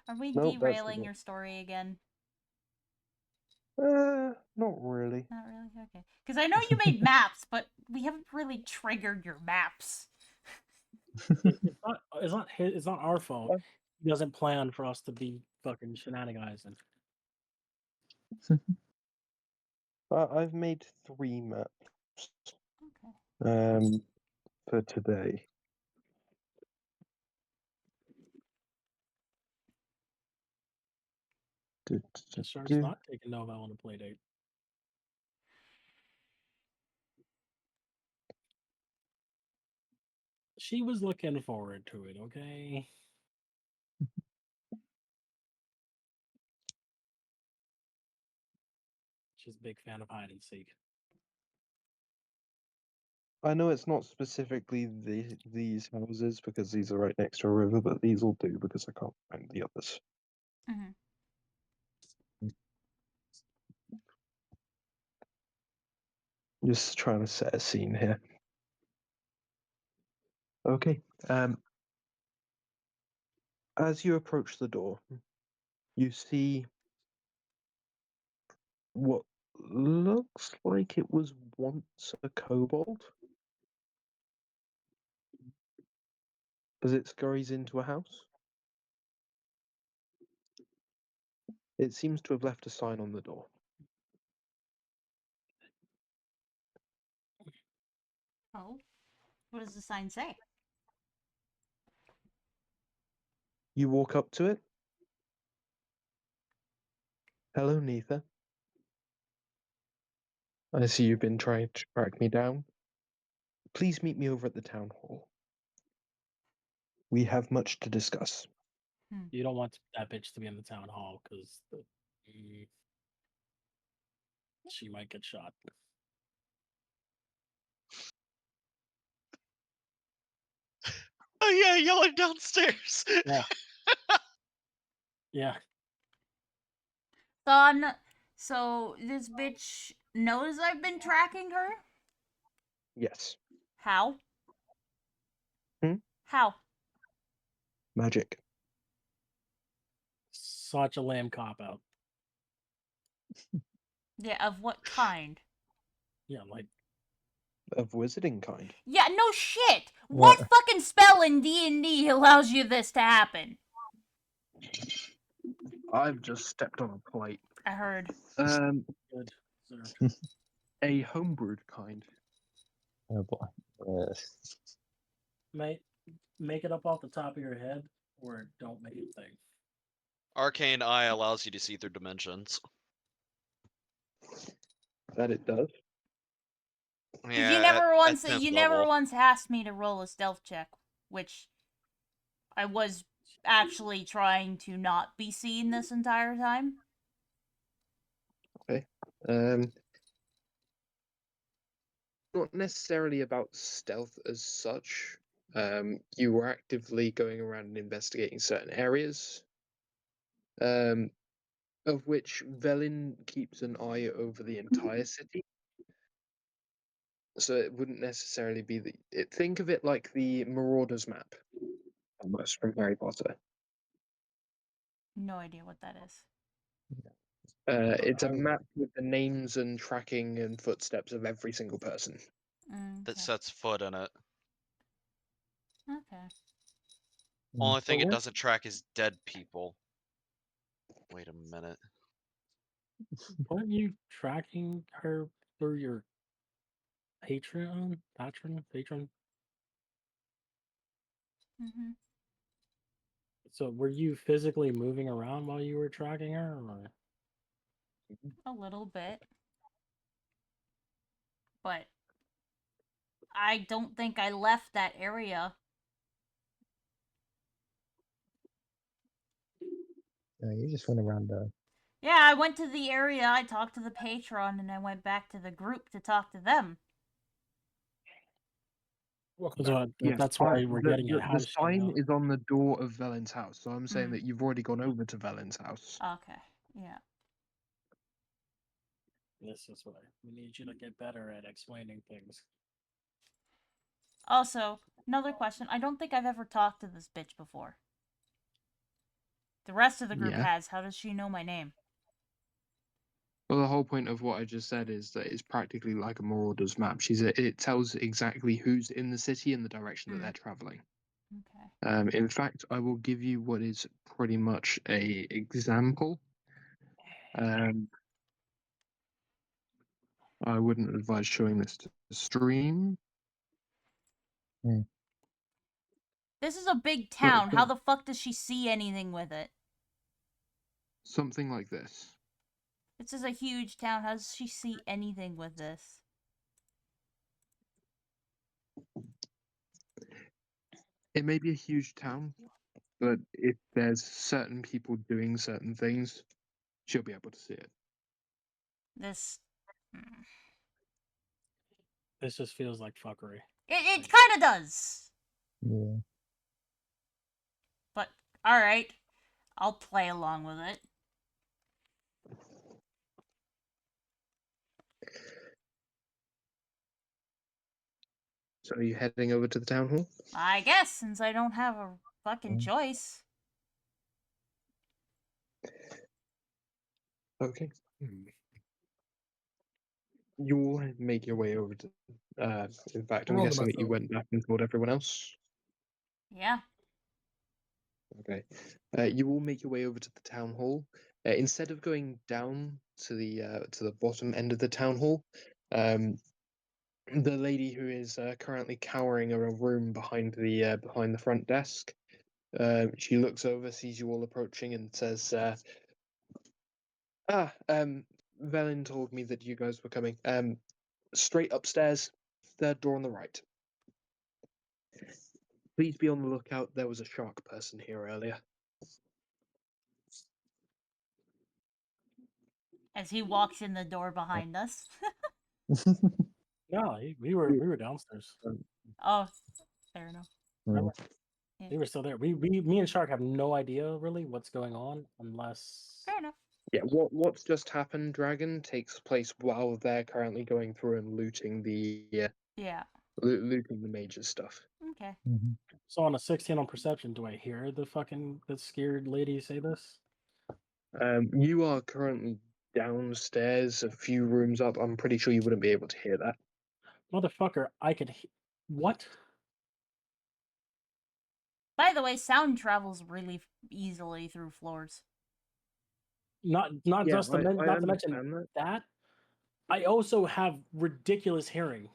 S4: Are we
S7: Nope, that's
S4: derailing
S7: not.
S4: your story again?
S7: Not really.
S4: Not really? Okay. Because I know you made maps, but we haven't really triggered your maps.
S5: It's not our fault. He doesn't plan for us to be fucking shenanigans.
S7: I've made 3 maps.
S4: Okay.
S7: For today.
S5: Shark's not taking Nova on a play date. She was looking forward to it, okay? She's a big fan of hide and seek.
S7: I know it's not specifically these houses because these are right next to a river, but these will do because I can't find the others. Just trying to set a scene here. Okay. As you approach the door, you see what looks like it was once a kobold as it scurries into a house. It seems to have left a sign on the door.
S4: Oh? What does the sign say?
S7: You walk up to it. Hello, Neither. I see you've been trying to track me down. Please meet me over at the town hall. We have much to discuss.
S5: You don't want that bitch to be in the town hall because she might get shot.
S3: Oh yeah, yelling downstairs.
S5: Yeah. Yeah.
S4: So this bitch knows I've been tracking her?
S7: Yes.
S4: How?
S7: Hmm?
S4: How?
S7: Magic.
S5: Such a lame cop out.
S4: Yeah, of what kind?
S5: Yeah, like
S7: Of wizarding kind.
S4: Yeah, no shit. What fucking spell in D&D allows you this to happen?
S7: I've just stepped on a plate.
S4: I heard.
S5: good, sir.
S7: A homebrewed kind.
S6: Oh boy.
S5: Mate, make it up off the top of your head, or don't make it thing.
S3: Arcane Eye allows you to see through dimensions.
S7: That it does.
S3: Yeah,
S4: you never once asked me to roll a stealth check, which I was actually trying to not be seen this entire time.
S7: Okay. Not necessarily about stealth as such. You were actively going around and investigating certain areas. Of which Velin keeps an eye over the entire city. So it wouldn't necessarily be think of it like the Marauders map, almost from Harry Potter.
S4: No idea what that is.
S7: It's a map with the names and tracking and footsteps of every single person.
S3: That sets foot in it.
S4: Okay.
S3: Only thing it doesn't track is dead people. Wait a minute.
S5: Weren't you tracking her through your patron?
S4: Mm-hmm.
S5: So were you physically moving around while you were tracking her? Or?
S4: A little bit. But I don't think I left that area.
S6: You just went around the.
S4: Yeah, I went to the area, I talked to the patron, and I went back to the group to talk to them.
S1: Welcome
S5: So
S1: back.
S7: Yes,
S5: that's
S7: but
S5: why we're getting at. How
S7: the
S5: does she
S7: sign
S5: know?
S7: is on the door of Velen's house, so I'm saying
S4: Mm.
S7: that you've already gone over to Velen's house.
S4: Okay, yeah.
S5: This is why we need you to get better at explaining things.
S4: Also, another question. I don't think I've ever talked to this bitch before. The rest of the group
S7: Yeah.
S4: has. How does she know my name?
S7: Well, the whole point of what I just said is that it's practically like a Marauder's map. It tells exactly who's in the city and the direction that they're traveling.
S4: Okay.
S7: In fact, I will give you what is pretty much a example. I wouldn't advise showing this to the stream.
S4: This is a big
S7: But
S4: town. How the fuck does she see anything with it?
S7: something like this.
S4: This is a huge town. How does she see anything with this?
S7: It may be a huge town, but if there's certain people doing certain things, she'll be able to see it.
S4: This. Mm.
S5: This just feels like fuckery.
S4: It kind of does.
S6: Yeah.
S4: But, alright. I'll play along with it.
S7: So are you heading over to the town hall?
S4: I guess, since I don't have a fucking
S6: Mm.
S4: choice.
S7: Okay.
S1: Hmm.
S7: You'll make your way over to. In fact, I'm
S1: Roll to
S7: guessing that you
S1: myself.
S7: went back and told everyone else.
S4: Yeah.
S7: Okay. You will make your way over to the town hall. Instead of going down to the bottom end of the town hall, the lady who is currently cowering in a room behind the front desk, she looks over, sees you all approaching, and says, Velen told me that you guys were coming. Straight upstairs, third door on the right. Please be on the lookout. There was a shark person here earlier.
S4: As he walks in the door behind us.
S5: No, we were downstairs.
S4: Oh, fair enough.
S5: Remember?
S4: Yeah.
S5: We were still there. Me and Shark have no idea really what's going on unless.
S4: Fair enough.
S7: Yeah, what's just happened, Dragon, takes place while they're currently going through and looting the
S4: Yeah.
S7: looting the major stuff.
S4: Okay.
S6: Mm-hmm.
S5: So on a 16 on perception, do I hear the scared lady say this?
S7: You are currently downstairs, a few rooms up. I'm pretty sure you wouldn't be able to hear that.
S5: Motherfucker, I could what?
S4: By the way, sound travels really easily through floors.
S5: Not
S7: Yeah,
S5: just to
S7: I
S5: not to mention
S7: understand that.
S5: that. I also have ridiculous hearing.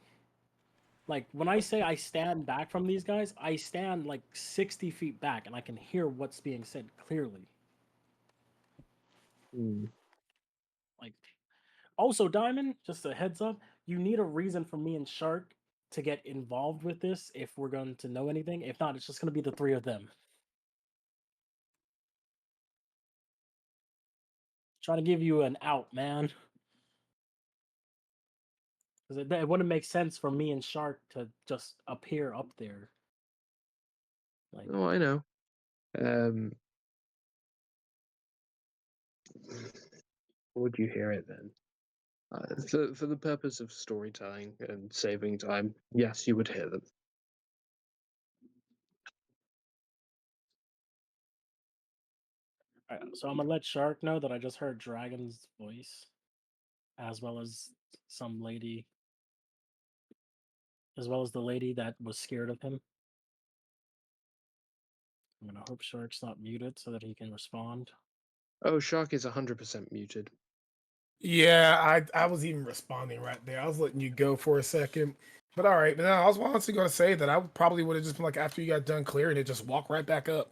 S5: Like when I say I stand back from these guys, I stand like 60 feet back and I can hear what's being said clearly. Like, also, Diamond, just a heads up, you need a reason for me and Shark to get involved with this if we're going to know anything. If not, it's just going to be the three of them. Trying to give you an out, man. Because it wouldn't make sense for me and Shark to just appear up there. Like,
S7: Oh, I know. Would you hear it then? For the purpose of storytelling and saving time, yes, you would hear them.
S5: alright, so I'm gonna let Shark know that I just heard Dragon's voice, as well as some lady, as well as the lady that was scared of him. I'm gonna hope Shark's not muted so that he can respond.
S7: Oh, Shark is 100% muted.
S1: Yeah, I was even responding right there. I was letting you go for a second. But all right, but no, I was honestly going to say that I probably would have just been like, after you got done clearing it, just walk right back up.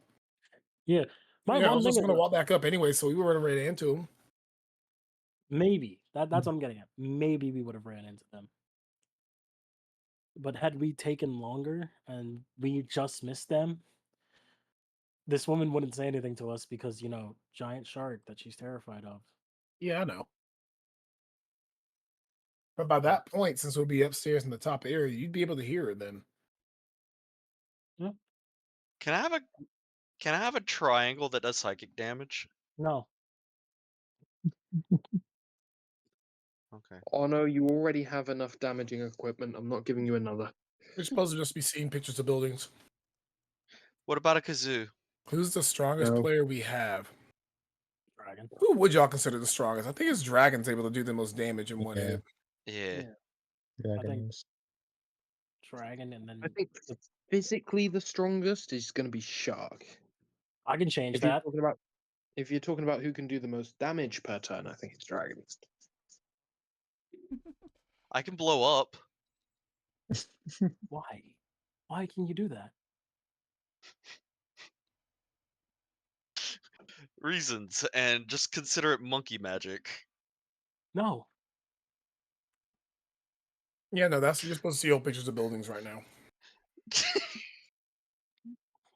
S5: Yeah. My
S1: Yeah, I
S5: one
S1: was
S5: thing
S1: just
S5: is
S1: gonna walk back up anyway, so we were right into him.
S5: maybe that's what I'm getting at. Maybe we would have ran into them. But had we taken longer and we just missed them, this woman wouldn't say anything to us because, giant shark that she's terrified of.
S1: Yeah, I know. But by that point, since we'll be upstairs in the top area, you'd be able to hear it then.
S3: Can I have a triangle that does psychic damage?
S5: No.
S3: Okay.
S2: Oh no, you already have enough damaging equipment. I'm not giving you another.
S1: We're supposed to just be seeing pictures of buildings.
S3: What about a kazoo?
S1: Who's the strongest
S2: No.
S1: player we have?
S5: Dragon.
S1: Who would y'all consider the strongest? I think it's Dragon's able to do the most damage in one
S6: Yeah.
S1: hit.
S3: Yeah.
S6: Dragons.
S5: Dragon and then
S2: I think physically the strongest is going to be Shark.
S5: I can change
S2: If you're
S5: that.
S2: talking about who can do the most damage per turn, I think it's Dragon.
S3: I can blow up.
S5: Why? Why can you do that?
S3: Reasons, and just consider it monkey magic.
S5: No.
S1: Yeah, no, you're supposed to see old pictures of buildings right now.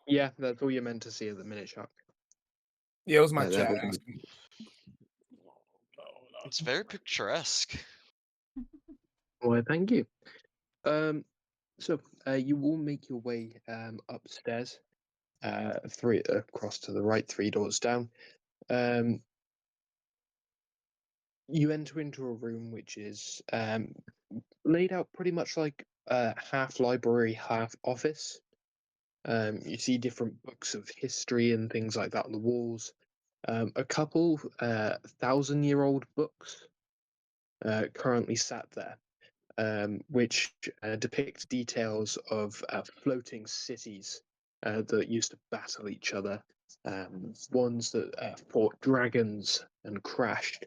S2: Yeah, that's all you're meant to see at the minute, Shark.
S1: Yeah, it was my
S2: Yeah, that
S1: chat
S2: was-
S1: asking.
S3: It's very picturesque.
S2: Well, thank you. So you will make your way upstairs, across to the right, 3 doors down. You enter into a room which is laid out pretty much like half library, half office. You see different books of history and things like that on the walls. A couple 1,000-year-old books currently sat there, which depict details of floating cities that used to battle each other, ones that fought dragons and crashed,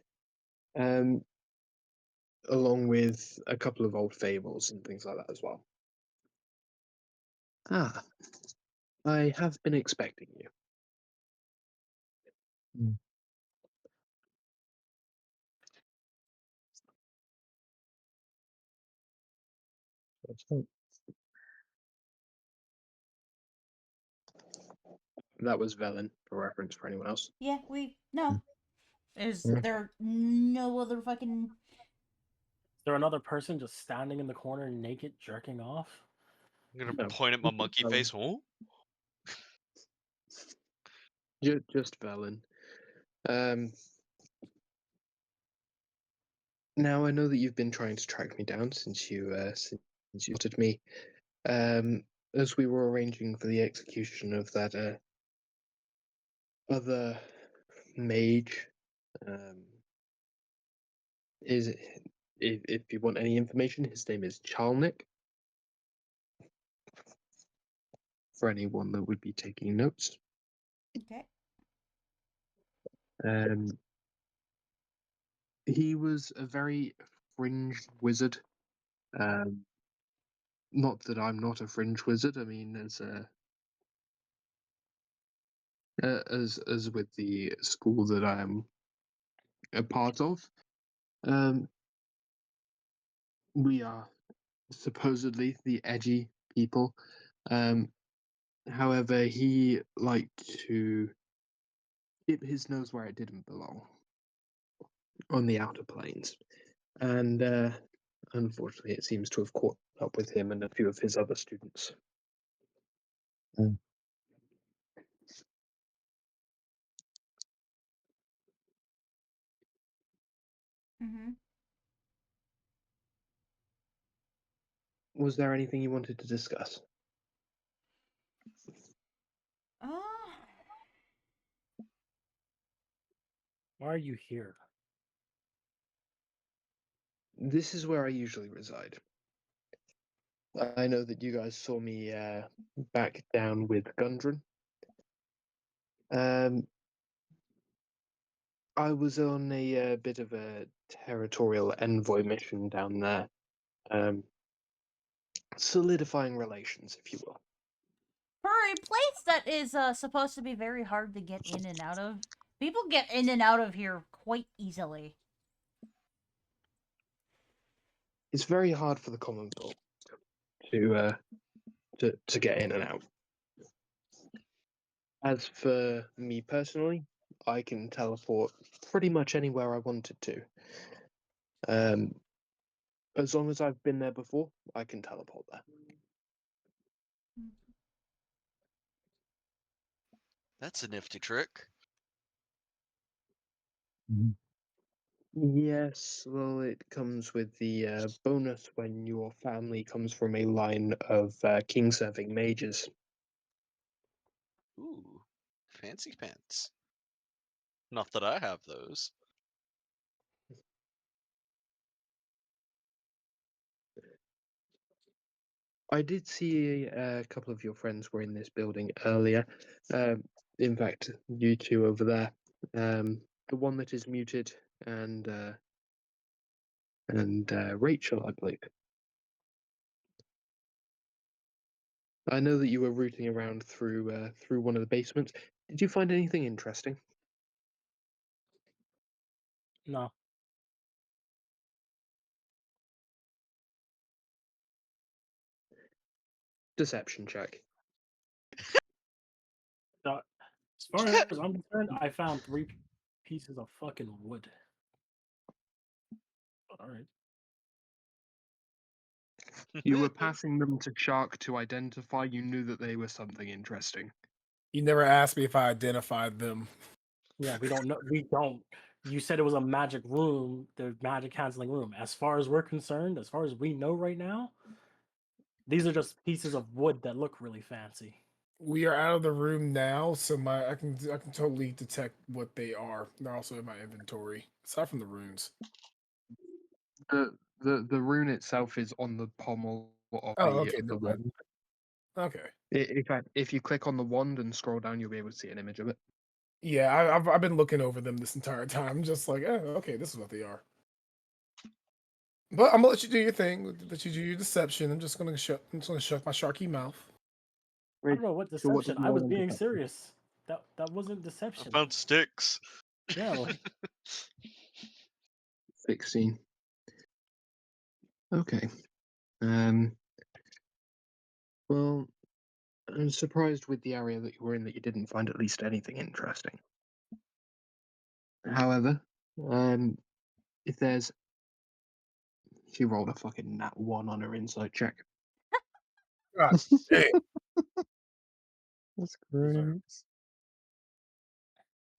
S2: along with a couple of old fables and things like that as well. Ah, I have been expecting you.
S6: Let's hope.
S2: That was Velen, for reference for anyone else.
S4: Yeah, no. Is
S6: Yeah.
S4: there no other fucking...
S5: Is there another person just standing in the corner naked jerking off?
S3: I'm gonna
S2: No.
S3: point at my monkey face. Oh,
S2: Just Velen. Now I know that you've been trying to track me down since you spotted me. As we were arranging for the execution of that other mage. If you want any information, his name is Chalnik. For anyone that would be taking notes.
S4: Okay.
S2: He was a very fringe wizard. Not that I'm not a fringe wizard. I mean, as with the school that I am a part of, we are supposedly the edgy people. However, he liked to dip his nose where it didn't belong, on the outer planes, and unfortunately, it seems to have caught up with him and a few of his other students.
S4: Mm-hmm.
S2: Was there anything you wanted to discuss?
S5: Why are you here?
S2: This is where I usually reside. I know that you guys saw me back down with Gundren. I was on a bit of a territorial envoy mission down there, solidifying relations, if you will.
S4: Per a place that is supposed to be very hard to get in and out of, people get in and out of here quite easily.
S2: It's very hard for the common folk to get in and out. As for me personally, I can teleport pretty much anywhere I wanted to. As long as I've been there before, I can teleport there.
S3: That's a nifty trick.
S6: Mhm.
S2: Yes, well, it comes with the bonus when your family comes from a line of king-serving mages.
S3: Ooh, fancy pants. Not that I have those.
S2: I did see a couple of your friends were in this building earlier. In fact, you two over there. The one that is muted and Rachel, I believe. I know that you were rooting around through one of the basements. Did you find anything interesting?
S5: No.
S2: Deception check.
S5: As far as I'm concerned, I found 3 pieces of fucking wood. All right.
S2: You were passing them to Shark to identify. You knew that they were something interesting.
S1: You never asked me if I identified them.
S5: Yeah, we don't know. We don't. You said it was a magic room, the magic canceling room. As far as we're concerned, as far as we know right now, these are just pieces of wood that look really fancy.
S1: We are out of the room now, so I can totally detect what they are. They're also in my inventory, aside from the runes.
S2: The rune itself is on the pommel of
S1: Oh, okay,
S2: the
S1: no bad.
S2: wand.
S1: Okay.
S2: In fact, if you click on the wand and scroll down, you'll be able to see an image of it.
S1: Yeah, I've been looking over them this entire time, just like, oh, okay, this is what they are. But I'm gonna let you do your thing. Let you do your deception. I'm just gonna shut my sharky mouth.
S5: I don't know what
S2: So what
S5: deception.
S2: do you
S5: I was
S2: roll on
S5: being
S2: deception?
S5: serious. That wasn't
S3: I
S5: deception.
S3: found sticks.
S5: Yeah, like
S2: 16. Okay. Well, I'm surprised with the area that you were in that you didn't find at least anything interesting. However, if there's... She rolled a fucking nat 1 on her insight check.
S1: God damn.
S6: That's
S5: Deserved.
S6: great.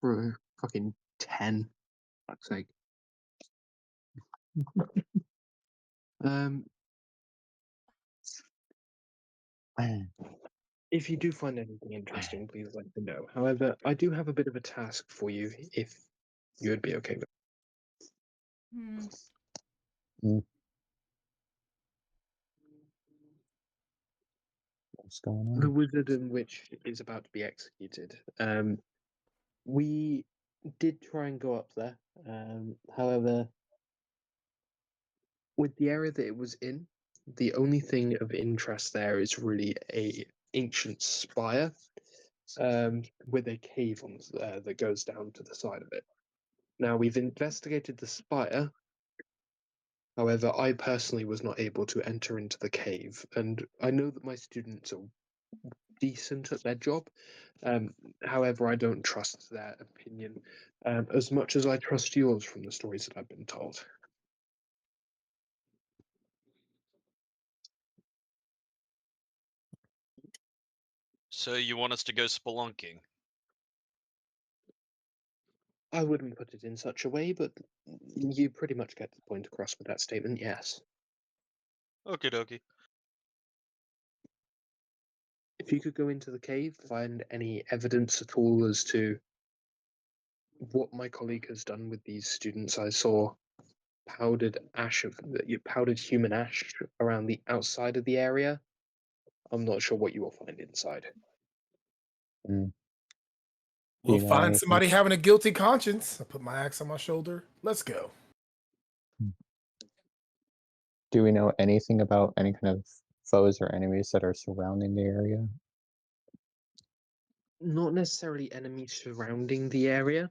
S2: For a fucking 10. Fuck's sake. Um,
S6: Man.
S2: if you do find anything interesting, please let me know. However, I do have a bit of a task for you, if you would be okay with
S4: Hmm.
S6: What's going
S2: the
S6: on?
S2: wizard in which is about to be executed. We did try and go up there. However, with the area that it was in, the only thing of interest there is really a ancient spire with a cave on that goes down to the side of it. Now, we've investigated the spire. However, I personally was not able to enter into the cave, and I know that my students are decent at their job. However, I don't trust their opinion as much as I trust yours from the stories that I've been told.
S3: So you want us to go spelunking?
S2: I wouldn't put it in such a way, but you pretty much get the point across with that statement, yes.
S3: Okie dokie.
S2: If you could go into the cave, find any evidence at all as to what my colleague has done with these students. I saw powdered human ash around the outside of the area. I'm not sure what you will find inside.
S6: Mm. Do
S1: We'll
S6: you know
S1: find
S6: anything?
S1: somebody having a guilty conscience. I put my axe on my shoulder. Let's go.
S6: Do we know anything about any kind of foes or enemies that are surrounding the area?
S7: not necessarily enemies surrounding the area.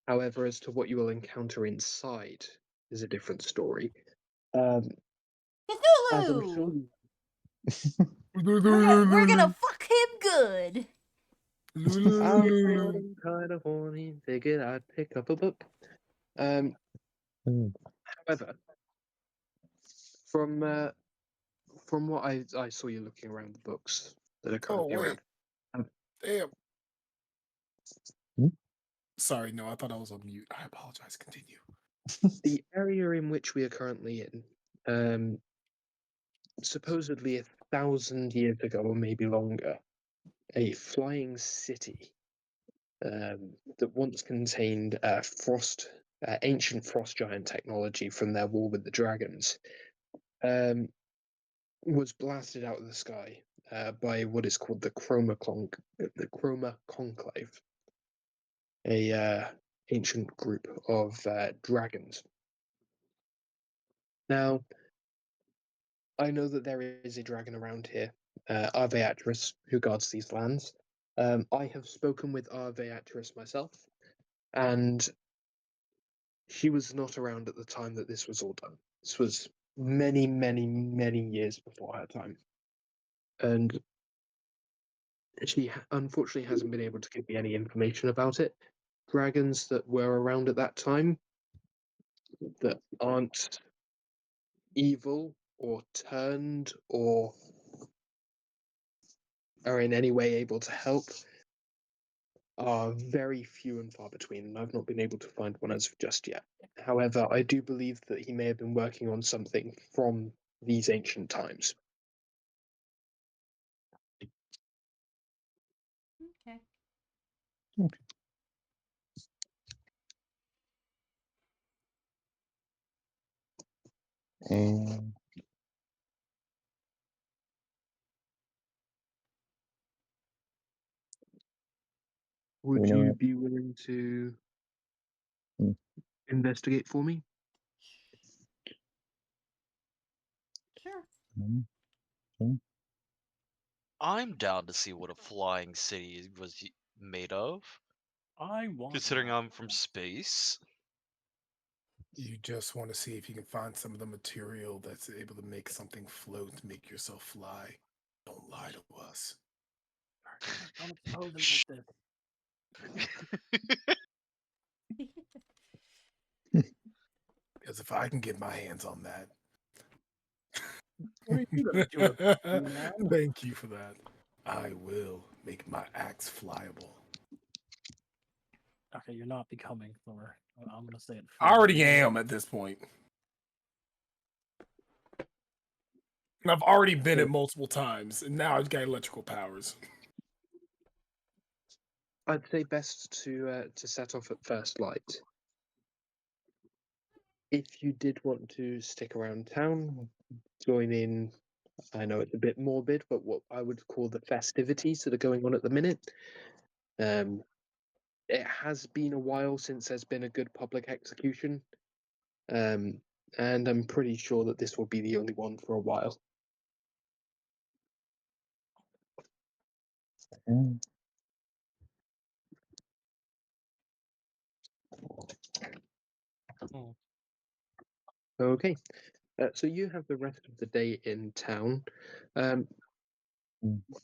S7: However, as to what you will encounter inside is a different story. As I'm sure
S4: Cthulhu!
S7: you
S4: We're gonna fuck him good.
S7: I was feeling kind of horny, figured I'd pick up a book. However, from what I saw you looking around the books that are
S1: Oh
S7: currently
S1: wait,
S7: around,
S1: damn.
S6: Hmm?
S1: Sorry, no, I thought I was on mute. I apologize. Continue.
S7: the area in which we are currently in, supposedly 1,000 years ago or maybe longer, a flying city that once contained ancient frost giant technology from their war with the dragons, was blasted out of the sky by what is called the Chroma Conclave, a ancient group of dragons. Now, I know that there is a dragon around here, Arveatris, who guards these lands. I have spoken with Arveatris myself, and she was not around at the time that this was all done. This was many, many, many years before her time. And she unfortunately hasn't been able to give me any information about it. Dragons that were around at that time that aren't evil or turned or are in any way able to help are very few and far between, and I've not been able to find one as of just yet. However, I do believe that he may have been working on something from these ancient times.
S4: Okay.
S6: And
S7: Would
S6: we know
S7: you
S6: it.
S7: be willing to
S6: Hmm.
S7: investigate for me?
S4: Sure.
S3: I'm down to see what a flying city was made of,
S5: I want.
S3: considering
S5: that.
S3: I'm from space.
S1: You just want to see if you can find some of the material that's able to make something float, make yourself fly. Don't lie to us.
S5: Don't expose him like this.
S1: Because if I can get my hands on that.
S5: What are you gonna do about it, man?
S1: Thank you for that. I will make my axe flyable.
S5: Okay, you're not becoming Thor. I'm gonna say it.
S1: I already am at this point. And I've already been it multiple times, and now I've got electrical powers.
S7: I'd say best to set off at first light. If you did want to stick around town, join in. I know it's a bit morbid, but what I would call the festivities that are going on at the minute. It has been a while since there's been a good public execution, and I'm pretty sure that this will be the only one for a while.
S6: And
S7: Okay, so you have the rest of the day in town.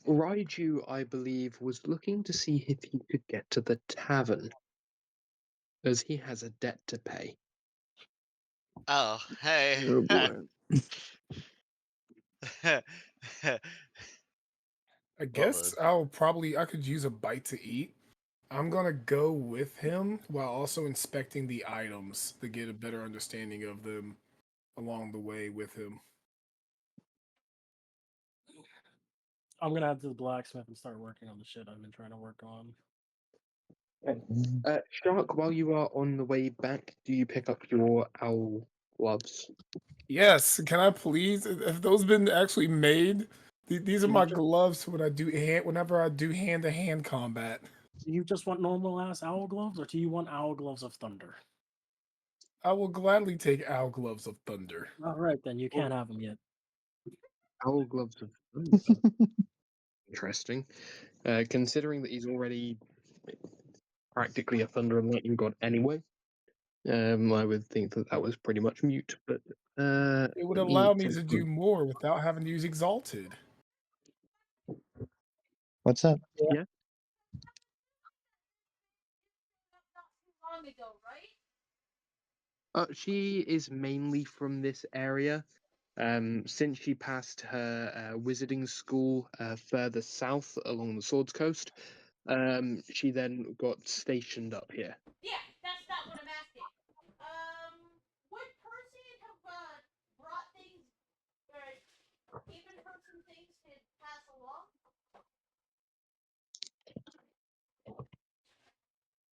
S7: Raiju, I believe, was looking to see if he could get to the tavern, as he has a debt to pay.
S3: Oh, hey.
S6: oh boy.
S1: I guess I could use a bite to eat. I'm gonna go with him while also inspecting the items to get a better understanding of them along the way with him.
S5: I'm gonna head to the blacksmith and start working on the shit I've been trying to work on.
S7: Shark, while you are on the way back, do you pick up your owl gloves?
S1: Yes, can I please? Have those been actually made? These are
S5: You
S1: my
S5: just-
S1: gloves when I do whenever I do hand-to-hand combat.
S5: Do you just want normal ass owl gloves, or do you want owl gloves of thunder?
S1: I will gladly take Owl Gloves of Thunder.
S5: All right, then you can't have them yet.
S7: Owl gloves of interesting. Considering that he's already practically a thunder and lightning god anyway, I would think that was pretty much mute. But
S1: It would
S7: let
S1: allow me
S7: take
S1: to
S7: a
S1: do
S7: look.
S1: more without having to use Exalted.
S6: What's that?
S7: Yeah.
S4: Long ago, right?
S7: She is mainly from this area. Since she passed her wizarding school further south along the Swords Coast, she then got stationed up here.
S4: Yeah, that's not what I'm asking. Would Percy have brought things, or given her some things to pass along?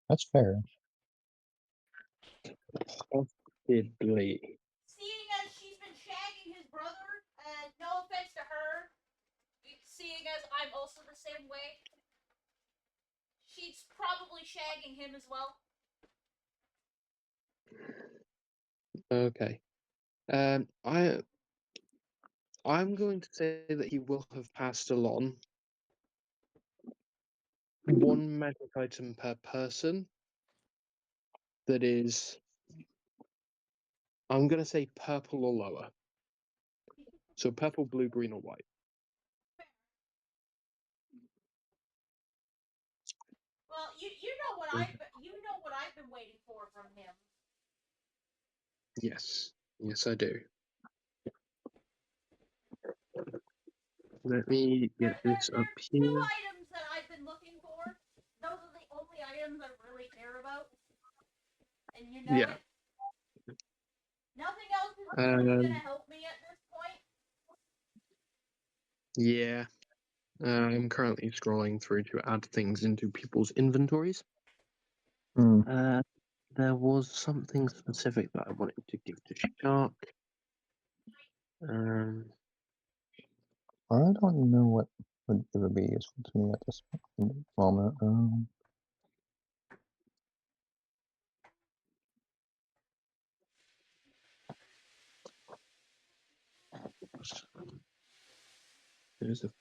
S6: That's fair.
S7: Possibly.
S4: Seeing as she's been shagging his brother, and no offense to her, seeing as I'm also the same way, she's probably shagging him as well.
S7: Okay. I'm going to say that he will have passed along one magic item per person. That is, I'm going to say purple or lower. So purple, blue, green, or white.
S4: Well, you know what I've been waiting for from him.
S7: Yes, I do. Let me get this up
S4: There's
S7: here.
S4: 2 items that I've been looking for. Those are the only items I really care about. And you know
S7: Yeah.
S4: it. Nothing else is really gonna help me at this point.
S7: Yeah. I'm currently scrolling through to add things into people's inventories.
S6: Hmm.
S7: There was something specific that I wanted to give to Shark.
S6: I don't know what would it would be useful to me at this moment.
S7: There's the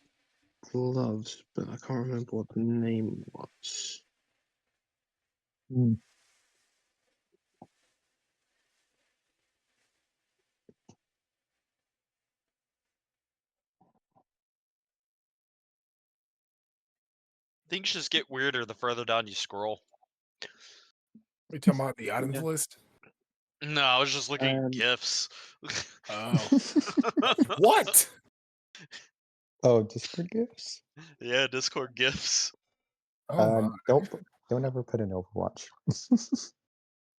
S7: gloves, but I can't remember what the name was.
S6: Hmm.
S3: Things just get weirder the further down you scroll.
S1: Are you talking about the items list?
S3: No, I was just looking at gifs.
S1: Oh. What?
S6: Oh, Discord gifts?
S3: Yeah, Discord gifs.
S1: Oh my.
S6: Don't ever put in Overwatch.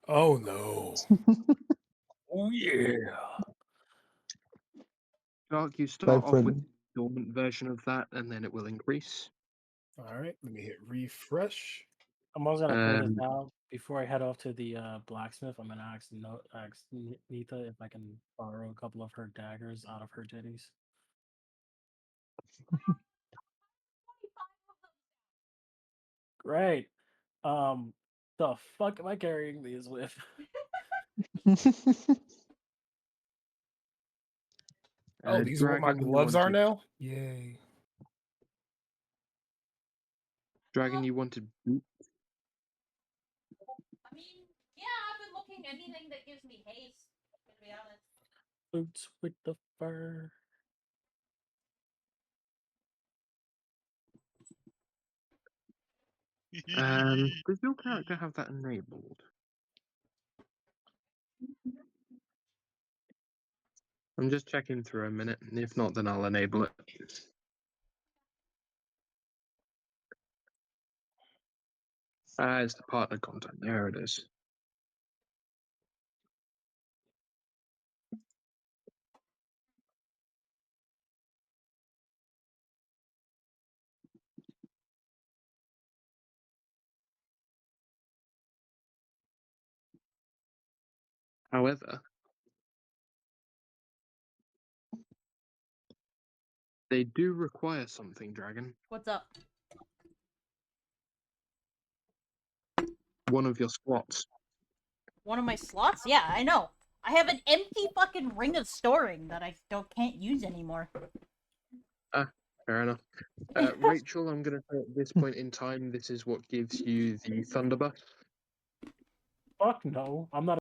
S1: Oh no. Oh yeah.
S7: Shark, you
S6: But
S7: start
S6: for
S7: off with the dormant version of that, and then it will increase.
S1: All right, let me hit refresh.
S5: I'm also gonna play this now. Before I head off to the blacksmith, I'm gonna ask Nita if I can borrow a couple of her daggers out of her titties. Great. The fuck am I carrying these with?
S1: Oh, these are what my
S7: Dragon, you
S1: gloves are
S7: wanted-
S1: now? Yay.
S7: Dragon, you wanted boot?
S4: I mean, yeah, I've been looking anything that gives me haste, to be honest.
S5: Boots with the fur.
S7: Does your character have that enabled? I'm just checking through a minute, and if not, then I'll enable it. It's the partner content. There it is. However, they do require something, Dragon.
S4: What's up?
S7: One of your slots.
S4: One of my slots? Yeah, I know. I have an empty fucking ring of storing that I can't use anymore.
S7: Fair enough. Rachel, I'm going to say at this point in time, this is what gives you the Thunderbuff.
S5: Fuck no, I'm not